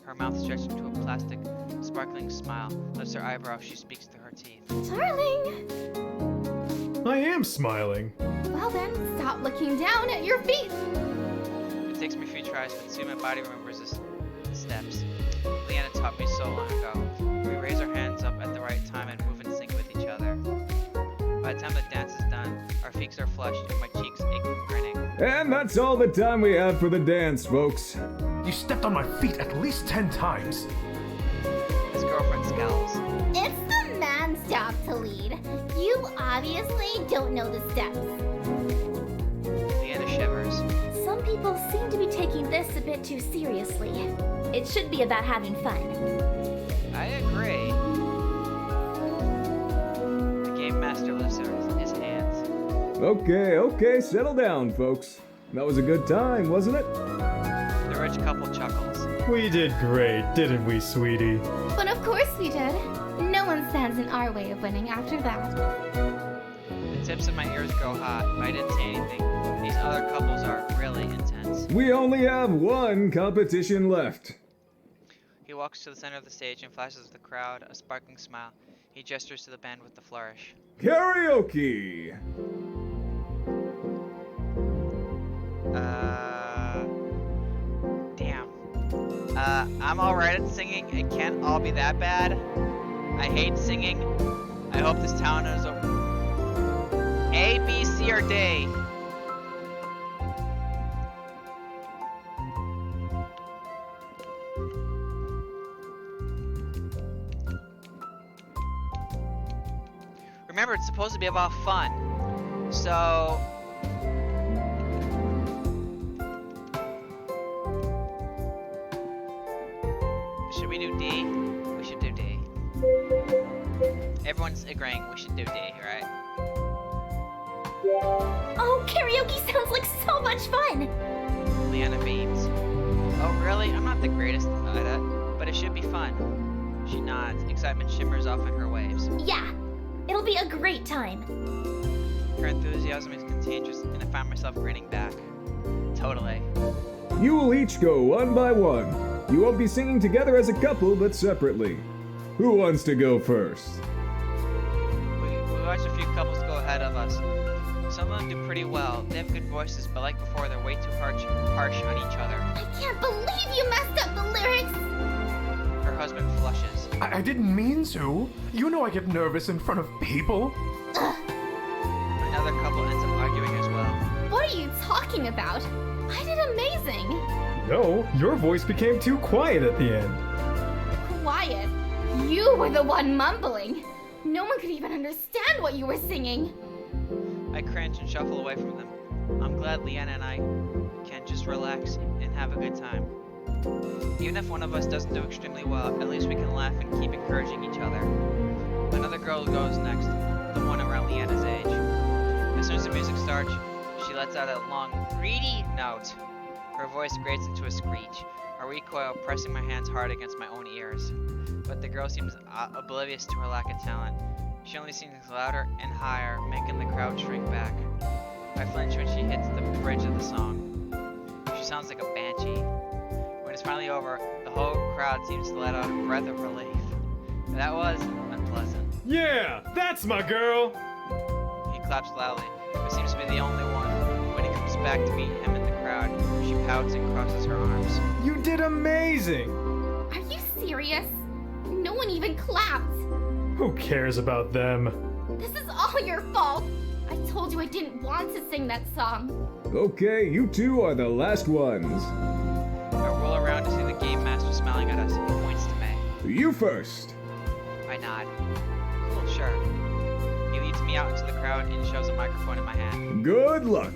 Her mouth stretched into a plastic, sparkling smile lifts her eyebrow. She speaks through her teeth. Darling. I am smiling. Well then, stop looking down at your feet. It takes me a few tries, but soon my body remembers the steps. Leanna taught me so long ago. We raise our hands up at the right time and move in sync with each other. By the time the dance is done, our cheeks are flushed and my cheeks ache from grinning. And that's all the time we have for the dance, folks. You stepped on my feet at least 10 times. His girlfriend scowls. It's the man's job to lead. You obviously don't know the steps. Leanna shivers. Some people seem to be taking this a bit too seriously. It should be about having fun. I agree. The game master lifts his hands. Okay, settle down, folks. That was a good time, wasn't it? The rich couple chuckles. We did great, didn't we, sweetie? But of course we did. No one stands in our way of winning after that. The tips of my ears go hot, but I didn't say anything. These other couples are really intense. We only have one competition left. He walks to the center of the stage and flashes the crowd a sparkling smile. He gestures to the band with the flourish. Karaoke! Damn. I'm alright at singing. It can't all be that bad. I hate singing. I hope this town is A, B, C, or D. Remember, it's supposed to be about fun. So... should we do D? We should do D. Everyone's agreeing we should do D, right? Oh, karaoke sounds like so much fun! Leanna beams. Oh really? I'm not the greatest at it, but it should be fun. She nods. Excitement shimmers off in her waves. Yeah, it'll be a great time. Her enthusiasm is contagious, and I find myself grinning back. Totally. You will each go one by one. You won't be singing together as a couple, but separately. Who wants to go first? We watched a few couples go ahead of us. Some of them do pretty well. They have good voices, but like before, they're way too harsh on each other. I can't believe you messed up the lyrics! Her husband flushes. I didn't mean to. You know I get nervous in front of people. Another couple ends up arguing as well. What are you talking about? I did amazing! No, your voice became too quiet at the end. Quiet? You were the one mumbling! No one could even understand what you were singing! I cringe and shuffle away from them. I'm glad Leanna and I can just relax and have a good time. Even if one of us doesn't do extremely well, at least we can laugh and keep encouraging each other. Another girl goes next, the one around Leanna's age. As soon as the music starts, she lets out a long, reedy note. Her voice grates into a screech. I recoil, pressing my hands hard against my own ears. But the girl seems oblivious to her lack of talent. She only sings louder and higher, making the crowd shrink back. I flinch when she hits the bridge of the song. She sounds like a banshee. When it's finally over, the whole crowd seems to let out a breath of relief. That was unpleasant. Yeah, that's my girl! He claps loudly, but seems to be the only one. When he comes back to meet him in the crowd, she pouts and crosses her arms. You did amazing! Are you serious? No one even clapped! Who cares about them? This is all your fault! I told you I didn't want to sing that song. Okay, you two are the last ones. I roll around to see the game master smiling at us. He points to me. You first. I nod. Cool, sure. He leads me out into the crowd and shoves a microphone in my hand. Good luck.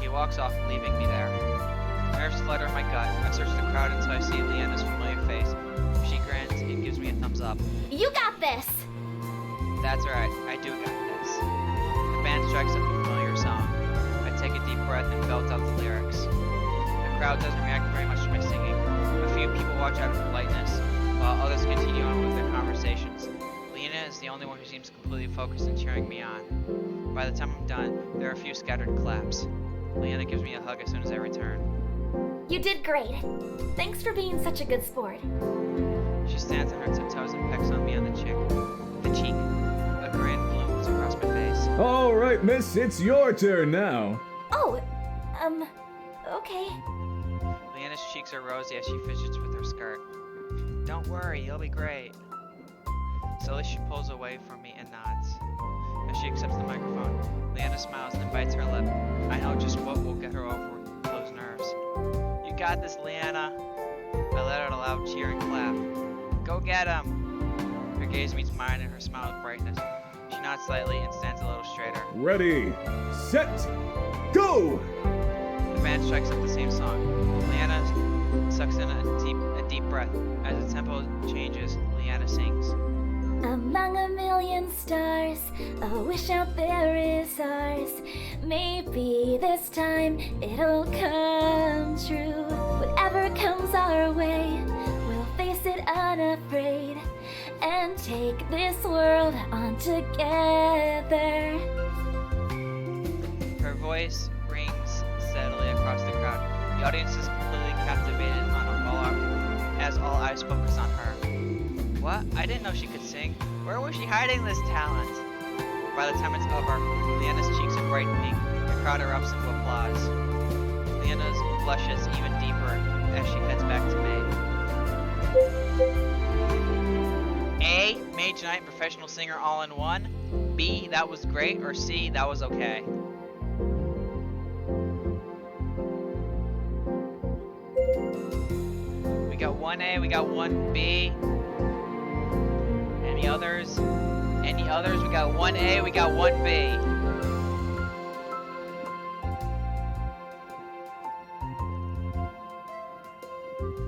He walks off, leaving me there. Nerves flutter in my gut. I search the crowd until I see Leanna's familiar face. She grins and gives me a thumbs up. You got this! That's right, I do got this. The band strikes up a familiar song. I take a deep breath and belt out the lyrics. The crowd doesn't react very much to my singing. A few people watch out of politeness, while others continue on with their conversations. Leanna is the only one who seems completely focused and cheering me on. By the time I'm done, there are a few scattered claps. Leanna gives me a hug as soon as I return. You did great. Thanks for being such a good sport. She stands on her tiptoes and pecks on me on the cheek. A grin blooms across my face. All right, miss, it's your turn now. Oh, okay. Leanna's cheeks are rosy as she fidgets with her skirt. Don't worry, you'll be great. Slowly she pulls away from me and nods. As she accepts the microphone, Leanna smiles and bites her lip. I know just what will get her over those nerves. You got this, Leanna. I let out a loud cheer and clap. Go get him! Her gaze meets mine and her smile with brightness. She nods slightly and stands a little straighter. Ready, set, go! The band strikes up the same song. Leanna sucks in a deep breath. As the tempo changes, Leanna sings. Among a million stars, a wish out there is ours. Maybe this time it'll come true. Whatever comes our way, we'll face it unafraid and take this world on together. Her voice rings steadily across the crowd. The audience is completely captivated as all eyes focus on her. What? I didn't know she could sing. Where was she hiding this talent? By the time it's over, Leanna's cheeks are bright pink. The crowd erupts into applause. Leanna's blushes even deeper as she heads back to May. A. Mage Knight, professional singer all in one. B. That was great. Or C. That was okay. We got 1A, we got 1B. Any others? Any others? We got 1A, we got 1B.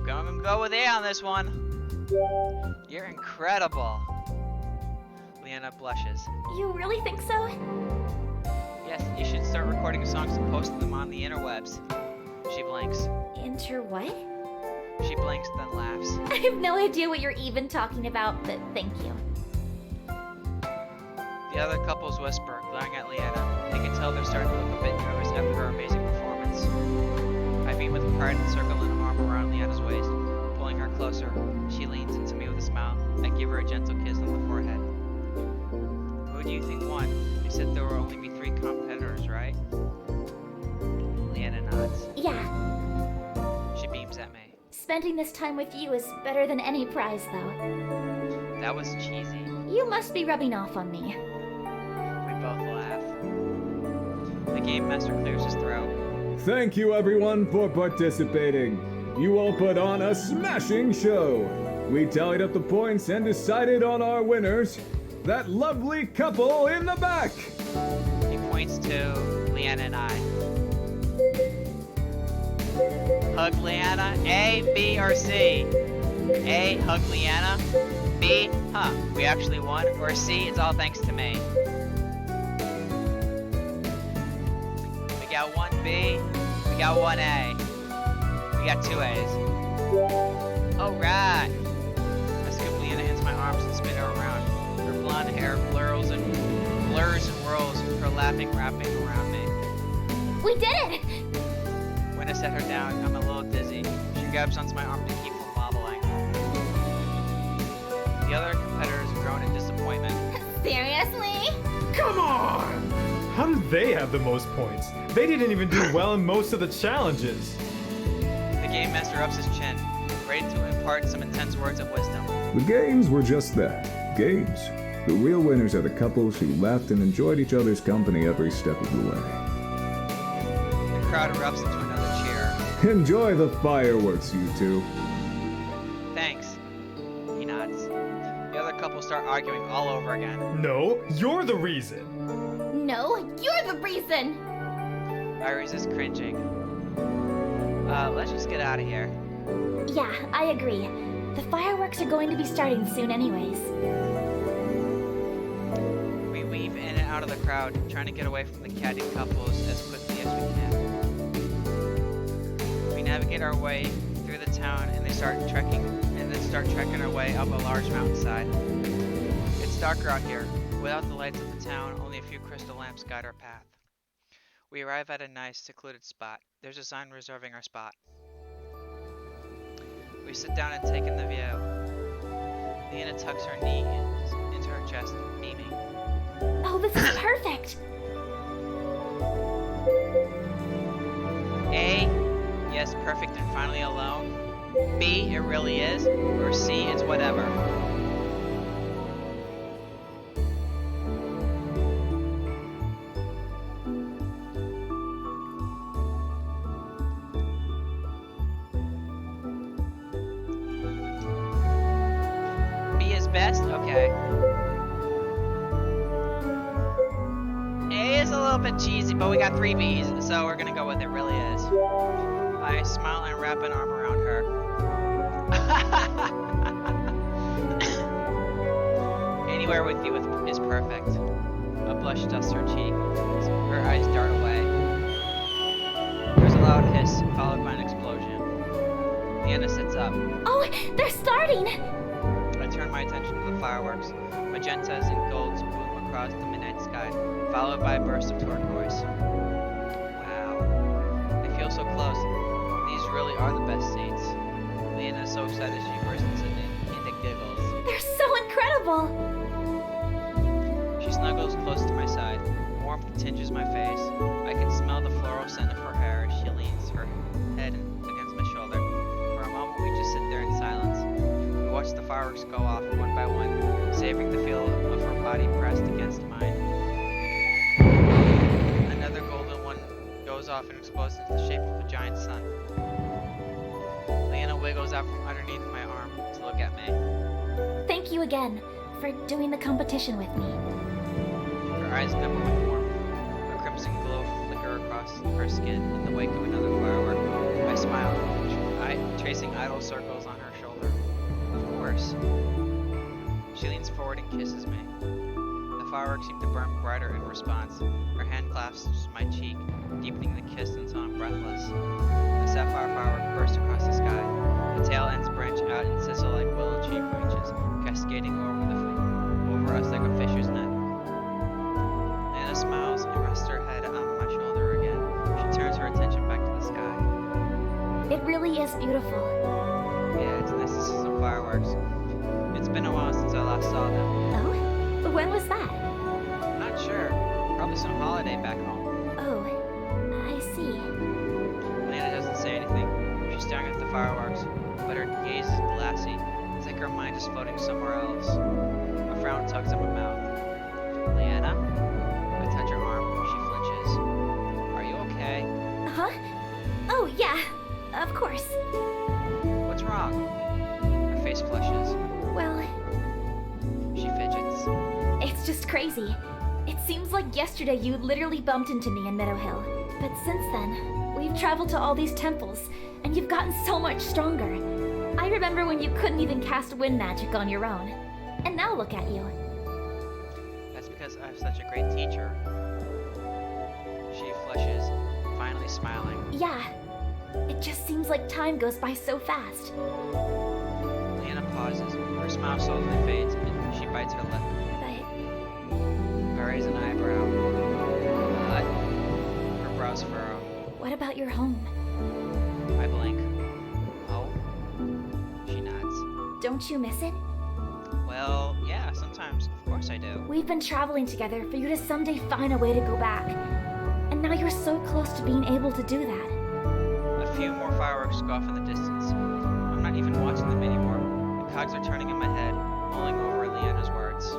Gonna go with A on this one. You're incredible. Leanna blushes. You really think so? Yes, you should start recording songs and posting them on the interwebs. She blinks. Enter what? She blinks, then laughs. I have no idea what you're even talking about, but thank you. The other couples whisper, glaring at Leanna. They can tell they're starting to look a bit nervous after her amazing performance. I beam with pride and circle an arm around Leanna's waist, pulling her closer. She leans into me with a smile. I give her a gentle kiss on the forehead. Who do you think won? You said there will only be 3 competitors, right? Leanna nods. Yeah. She beams at me. Spending this time with you is better than any prize, though. That was cheesy. You must be rubbing off on me. We both laugh. The game master clears his throat. Thank you everyone for participating. You all put on a smashing show. We tallied up the points and decided on our winners. That lovely couple in the back. He points to Leanna and I. Hug Leanna, A, B, or C? A, hug Leanna. B, we actually won. Or C, it's all thanks to me. We got 1B, we got 1A. We got 2 A's. Alright. I scoop Leanna into my arms and spin her around. Her blonde hair blurs and whirls, her laughing wrapping around me. We did it! When I set her down, I'm a little dizzy. She grabs onto my arm to keep from wobbling. The other competitors groan in disappointment. Seriously? Come on! How did they have the most points? They didn't even do well in most of the challenges. The game master ups his chin, ready to impart some intense words of wisdom. The games were just that. Games. The real winners are the couples who laughed and enjoyed each other's company every step of the way. The crowd erupts into another cheer. Enjoy the fireworks, you two. Thanks. He nods. The other couples start arguing all over again. No, you're the reason. No, you're the reason! I resist cringing. Let's just get out of here. Yeah, I agree. The fireworks are going to be starting soon anyways. We weave in and out of the crowd, trying to get away from the catty couples as quickly as we can. We navigate our way through the town and then start trekking our way up a large mountainside. It's darker out here. Without the lights of the town, only a few crystal lamps guide our path. We arrive at a nice, secluded spot. There's a sign reserving our spot. We sit down and take in the view. Leanna tucks her knee into her chest, beaming. Oh, this is perfect! A, yes, perfect and finally alone. B, it really is. Or C, it's whatever. B is best? Okay. A is a little little bit cheesy, but we got 3 Bs, so we're gonna go with it. Really is. I smile and wrap an arm around her. Anywhere with you is perfect. A blush dusts her cheek. Her eyes dart away. There's a loud hiss, followed by an explosion. Leanna sits up. Oh, they're starting! I turn my attention to the fireworks. Magentas and golds boom across the midnight sky, followed by a burst of turquoise. Wow. They feel so close. These really are the best seats. Leanna is so excited she bursts into giggles. They're so incredible! She snuggles close to my side. Warmth tinges my face. I can smell the floral scent of her hair as she leans her head against my shoulder. For a moment we just sit there in silence. We watch the fireworks go off one by one, savoring the feel of her body pressed against mine. Another golden one goes off and explodes into the shape of a giant sun. Leanna wiggles out from underneath my arm to look at me. Thank you again for doing the competition with me. Her eyes glimmer with warmth. A crimson glow flicker across her skin in the wake of another firework. I smile, tracing idle circles on her shoulder. Of course. She leans forward and kisses me. The fireworks seem to burn brighter in response. Her hand clasps my cheek, deepening the kiss until I'm breathless. The sapphire firework bursts across the sky. The tail ends branch out and sizzle like willow tree branches, cascading over us like a fisher's net. Leanna smiles and rests her head on my shoulder again. She turns her attention back to the sky. It really is beautiful. Yeah, it's nice to see some fireworks. It's been a while since I last saw them. Oh? When was that? Not sure. Probably some holiday back home. Oh, I see. Leanna doesn't say anything. She's staring at the fireworks, but her gaze is glassy. It's like her mind is floating somewhere else. A frown tugs at my mouth. Leanna? I touch her arm. She flinches. Are you okay? Huh? Oh, yeah. Of course. What's wrong? Her face flushes. Well, She fidgets. it's just crazy. It seems like yesterday you literally bumped into me in Meadow Hill. But since then, we've traveled to all these temples, and you've gotten so much stronger. I remember when you couldn't even cast wind magic on your own. And now look at you. That's because I have such a great teacher. She flushes, finally smiling. Yeah. It just seems like time goes by so fast. Leanna pauses. Her smile slowly fades, and she bites her lip. I raise an eyebrow. What? Her brows furrow. What about your home? I blink. Oh? She nods. Don't you miss it? Well, yeah, sometimes. Of course I do. We've been traveling together for you to someday find a way to go back. And now you're so close to being able to do that. A few more fireworks go off in the distance. I'm not even watching them anymore. The cogs are turning in my head, mulling over Leanna's words.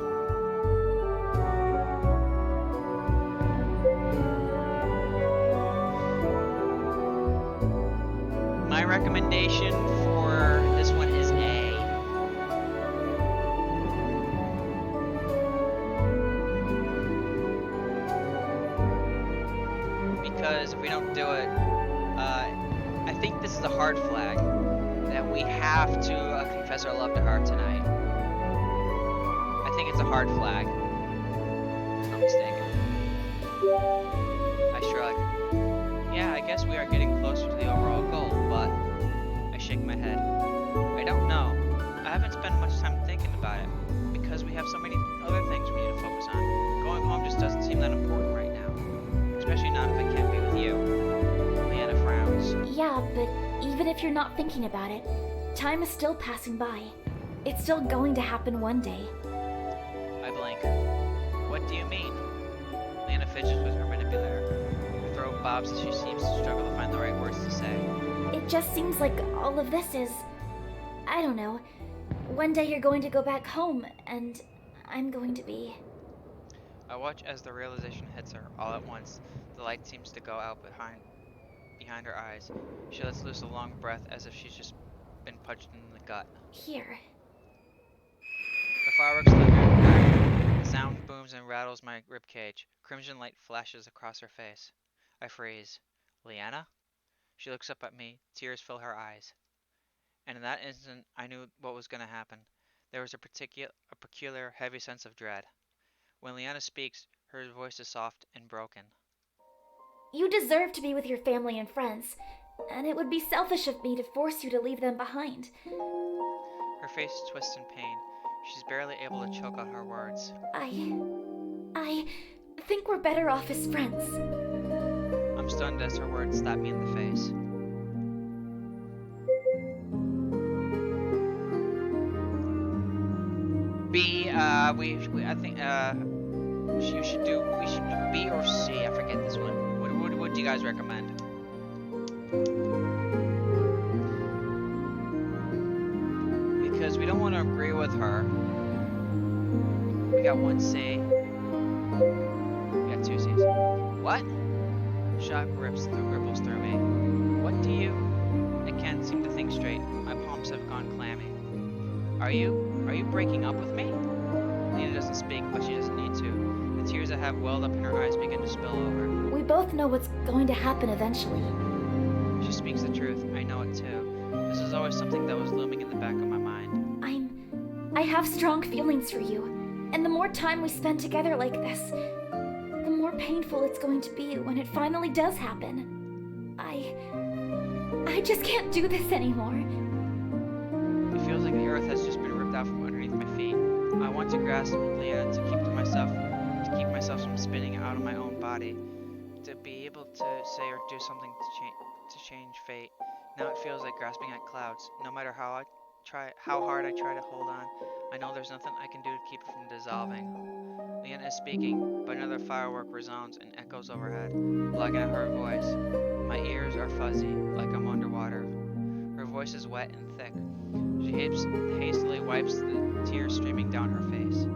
My recommendation for this one is A. Because if we don't do it, I think this is a hard flag that we have to confess our love to her tonight. I think it's a hard flag. If I'm not mistaken. I shrug. Yeah, I guess we are getting closer to the overall goal, but I shake my head. I don't know. I haven't spent much time thinking about it because we have so many other things we need to focus on. Going home just doesn't seem that important right now, especially not if I can't be with you. Leanna frowns. Yeah, but even if you're not thinking about it, time is still passing by. It's still going to happen one day. I blink. What do you mean? Leanna fidgets with her manipulator. Her throat bobs as she seems to struggle to find the right words to say. It just seems like all of this is... I don't know. One day you're going to go back home, and I'm going to be... I watch as the realization hits her. All at once, the light seems to go out behind her eyes. She lets loose a long breath as if she's just been punched in the gut. Here. The fireworks flicker. The sound booms and rattles my ribcage. Crimson light flashes across her face. I freeze. Leanna? She looks up at me. Tears fill her eyes. And in that instant, I knew what was going to happen. There was a peculiar, heavy sense of dread. When Leanna speaks, her voice is soft and broken. You deserve to be with your family and friends, and it would be selfish of me to force you to leave them behind. Her face twists in pain. She's barely able to choke out her words. I think we're better off as friends. I'm stunned as her words slap me in the face. I think, we should do B or C. I forget this one. What do you guys recommend? Because we don't want to agree with her. We got one C. We got two C's. What? Shock ripples through me. What do you? I can't seem to think straight. My palms have gone clammy. Are you breaking up with me? Lena doesn't speak, but she doesn't need to. The tears that have welled up in her eyes begin to spill over. We both know what's going to happen eventually. She speaks the truth. I know it too. This was always something that was looming in the back of my mind. I have strong feelings for you, and the more time we spend together like this, the more painful it's going to be when it finally does happen. I just can't do this anymore. It feels like the earth has just been ripped out from underneath my feet. I want to grasp Leanna to keep myself from spinning out of my own body, to be able to say or do something to change fate. Now it feels like grasping at clouds. No matter how hard I try to hold on, I know there's nothing I can do to keep it from dissolving. Leanna is speaking, but another firework resounds and echoes overhead, blocking out her voice. My ears are fuzzy, like I'm underwater. Her voice is wet and thick. She hastily wipes the tears streaming down her face.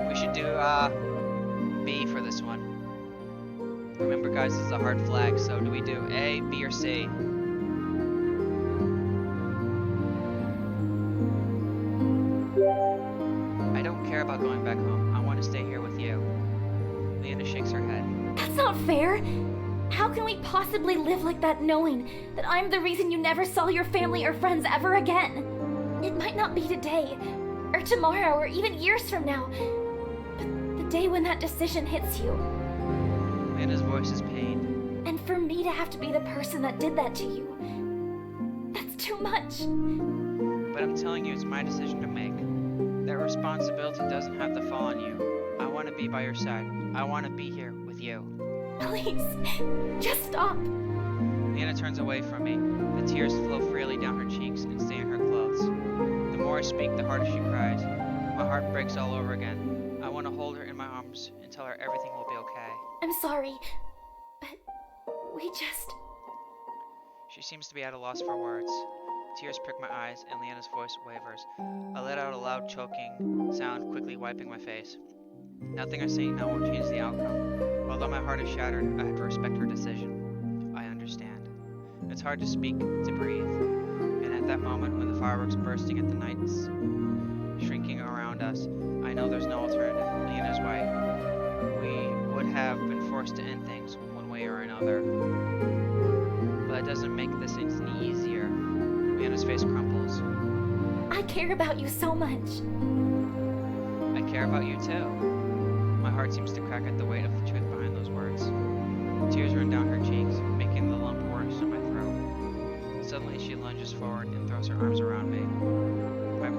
We should do B for this one. Remember guys, this is a hard flag, so do we do A, B, or C? I don't care about going back home. I want to stay here with you. Leanna shakes her head. That's not fair! How can we possibly live like that knowing that I'm the reason you never saw your family or friends ever again? It might not be today, or tomorrow, or even years from now, but the day when that decision hits you. Leanna's voice is pained. And for me to have to be the person that did that to you, that's too much. But I'm telling you, it's my decision to make. That responsibility doesn't have to fall on you. I want to be by your side. I want to be here with you. Please, just stop. Leanna turns away from me. The tears flow freely down her cheeks and stain her clothes. The more I speak, the harder she cries. My heart breaks all over again. I want to hold her in my arms and tell her everything will be okay. I'm sorry, but we just... She seems to be at a loss for words. Tears prick my eyes and Leanna's voice wavers. I let out a loud choking sound, quickly wiping my face. Nothing I say now will change the outcome. Although my heart is shattered, I have to respect her decision. I understand. It's hard to speak, to breathe. And at that moment, when the fireworks bursting at the nights, shrinking around us, I know there's no alternative. Leanna's right. We would have been forced to end things one way or another. But that doesn't make this any easier. Leanna's face crumples. I care about you so much. I care about you too. My heart seems to crack at the weight of the truth behind those words. Tears run down her cheeks, making the lump worse in my throat. Suddenly she lunges forward and throws her arms around me.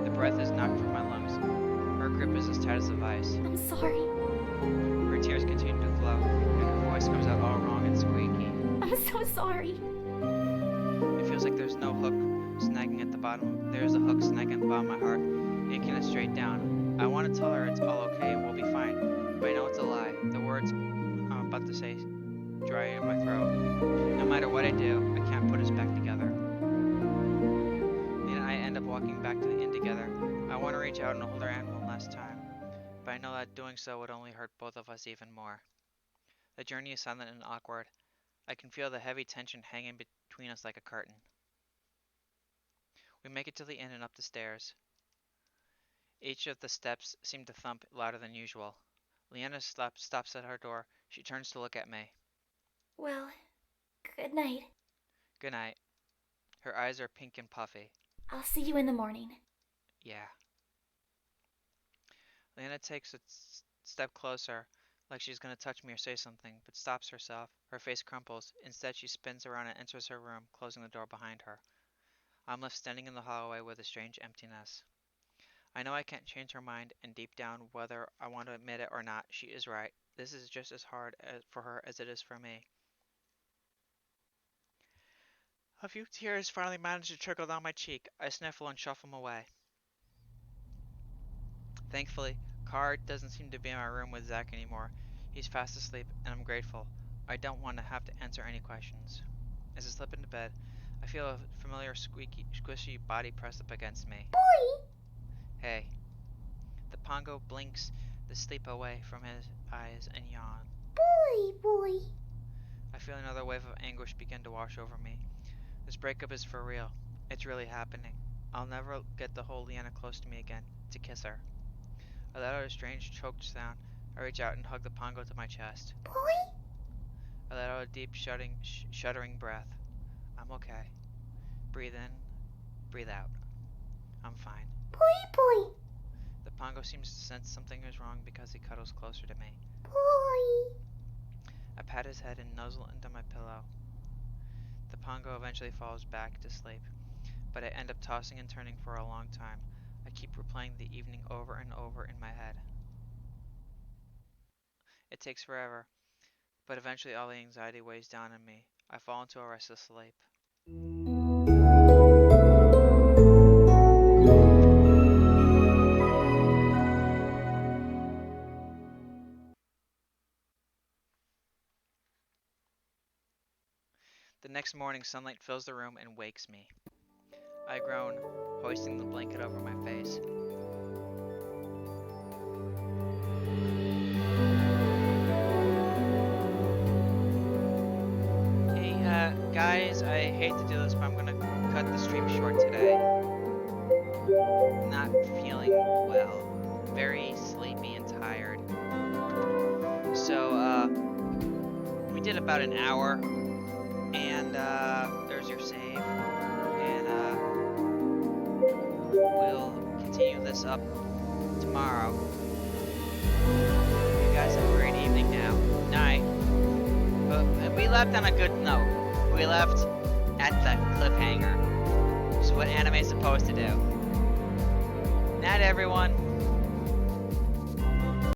The breath is knocked from my lungs. Her grip is as tight as a vice. I'm sorry. Her tears continue to flow, and her voice comes out all wrong and squeaky. I'm so sorry. It feels like there's no hook snagging at the bottom. There's a hook snagging at the bottom of my heart, yanking it straight down. I want to tell her it's all okay and we'll be fine, but I know it's a lie. The words I'm about to say dry in my throat. No matter what I do, I can't put us back together. And I end up walking back to the inn together. I want to reach out and hold her hand one last time, but I know that doing so would only hurt both of us even more. The journey is silent and awkward. I can feel the heavy tension hanging between us like a curtain. We make it to the inn and up the stairs. Each of the steps seemed to thump louder than usual. Leanna stops at her door. She turns to look at me. Well, good night. Good night. Her eyes are pink and puffy. I'll see you in the morning. Yeah. Leanna takes a step closer, like she's going to touch me or say something, but stops herself. Her face crumples. Instead, she spins around and enters her room, closing the door behind her. I'm left standing in the hallway with a strange emptiness. I know I can't change her mind, and deep down, whether I want to admit it or not, she is right. This is just as hard for her as it is for me. A few tears finally manage to trickle down my cheek. I sniffle and shuffle them away. Thankfully, Card doesn't seem to be in my room with Zach anymore. He's fast asleep, and I'm grateful. I don't want to have to answer any questions. As I slip into bed, I feel a familiar squishy body pressed up against me. Boy! Hey. The Pongo blinks the sleep away from his eyes and yawn. Boy! I feel another wave of anguish begin to wash over me. This breakup is for real. It's really happening. I'll never get to hold Leanna close to me again, to kiss her. I let out a strange choked sound. I reach out and hug the Pongo to my chest. Boy! I let out a deep shuddering breath. I'm okay. Breathe in, breathe out. I'm fine. Boy! The Pongo seems to sense something is wrong because he cuddles closer to me. Boy! I pat his head and nuzzle into my pillow. The Pongo eventually falls back to sleep, but I end up tossing and turning for a long time. I keep replaying the evening over and over in my head. It takes forever, but eventually all the anxiety weighs down on me. I fall into a restless sleep. The next morning, sunlight fills the room and wakes me. I groan, hoisting the blanket over my face. Hey, guys, I hate to do this, but I'm gonna cut the stream short today. Not feeling well. Very sleepy and tired. So, we did about an hour. And there's your save, and we'll continue this up tomorrow. You guys have a great evening now. Night. But we left on a good note. We left at the cliffhanger, which is what anime is supposed to do. Night, everyone.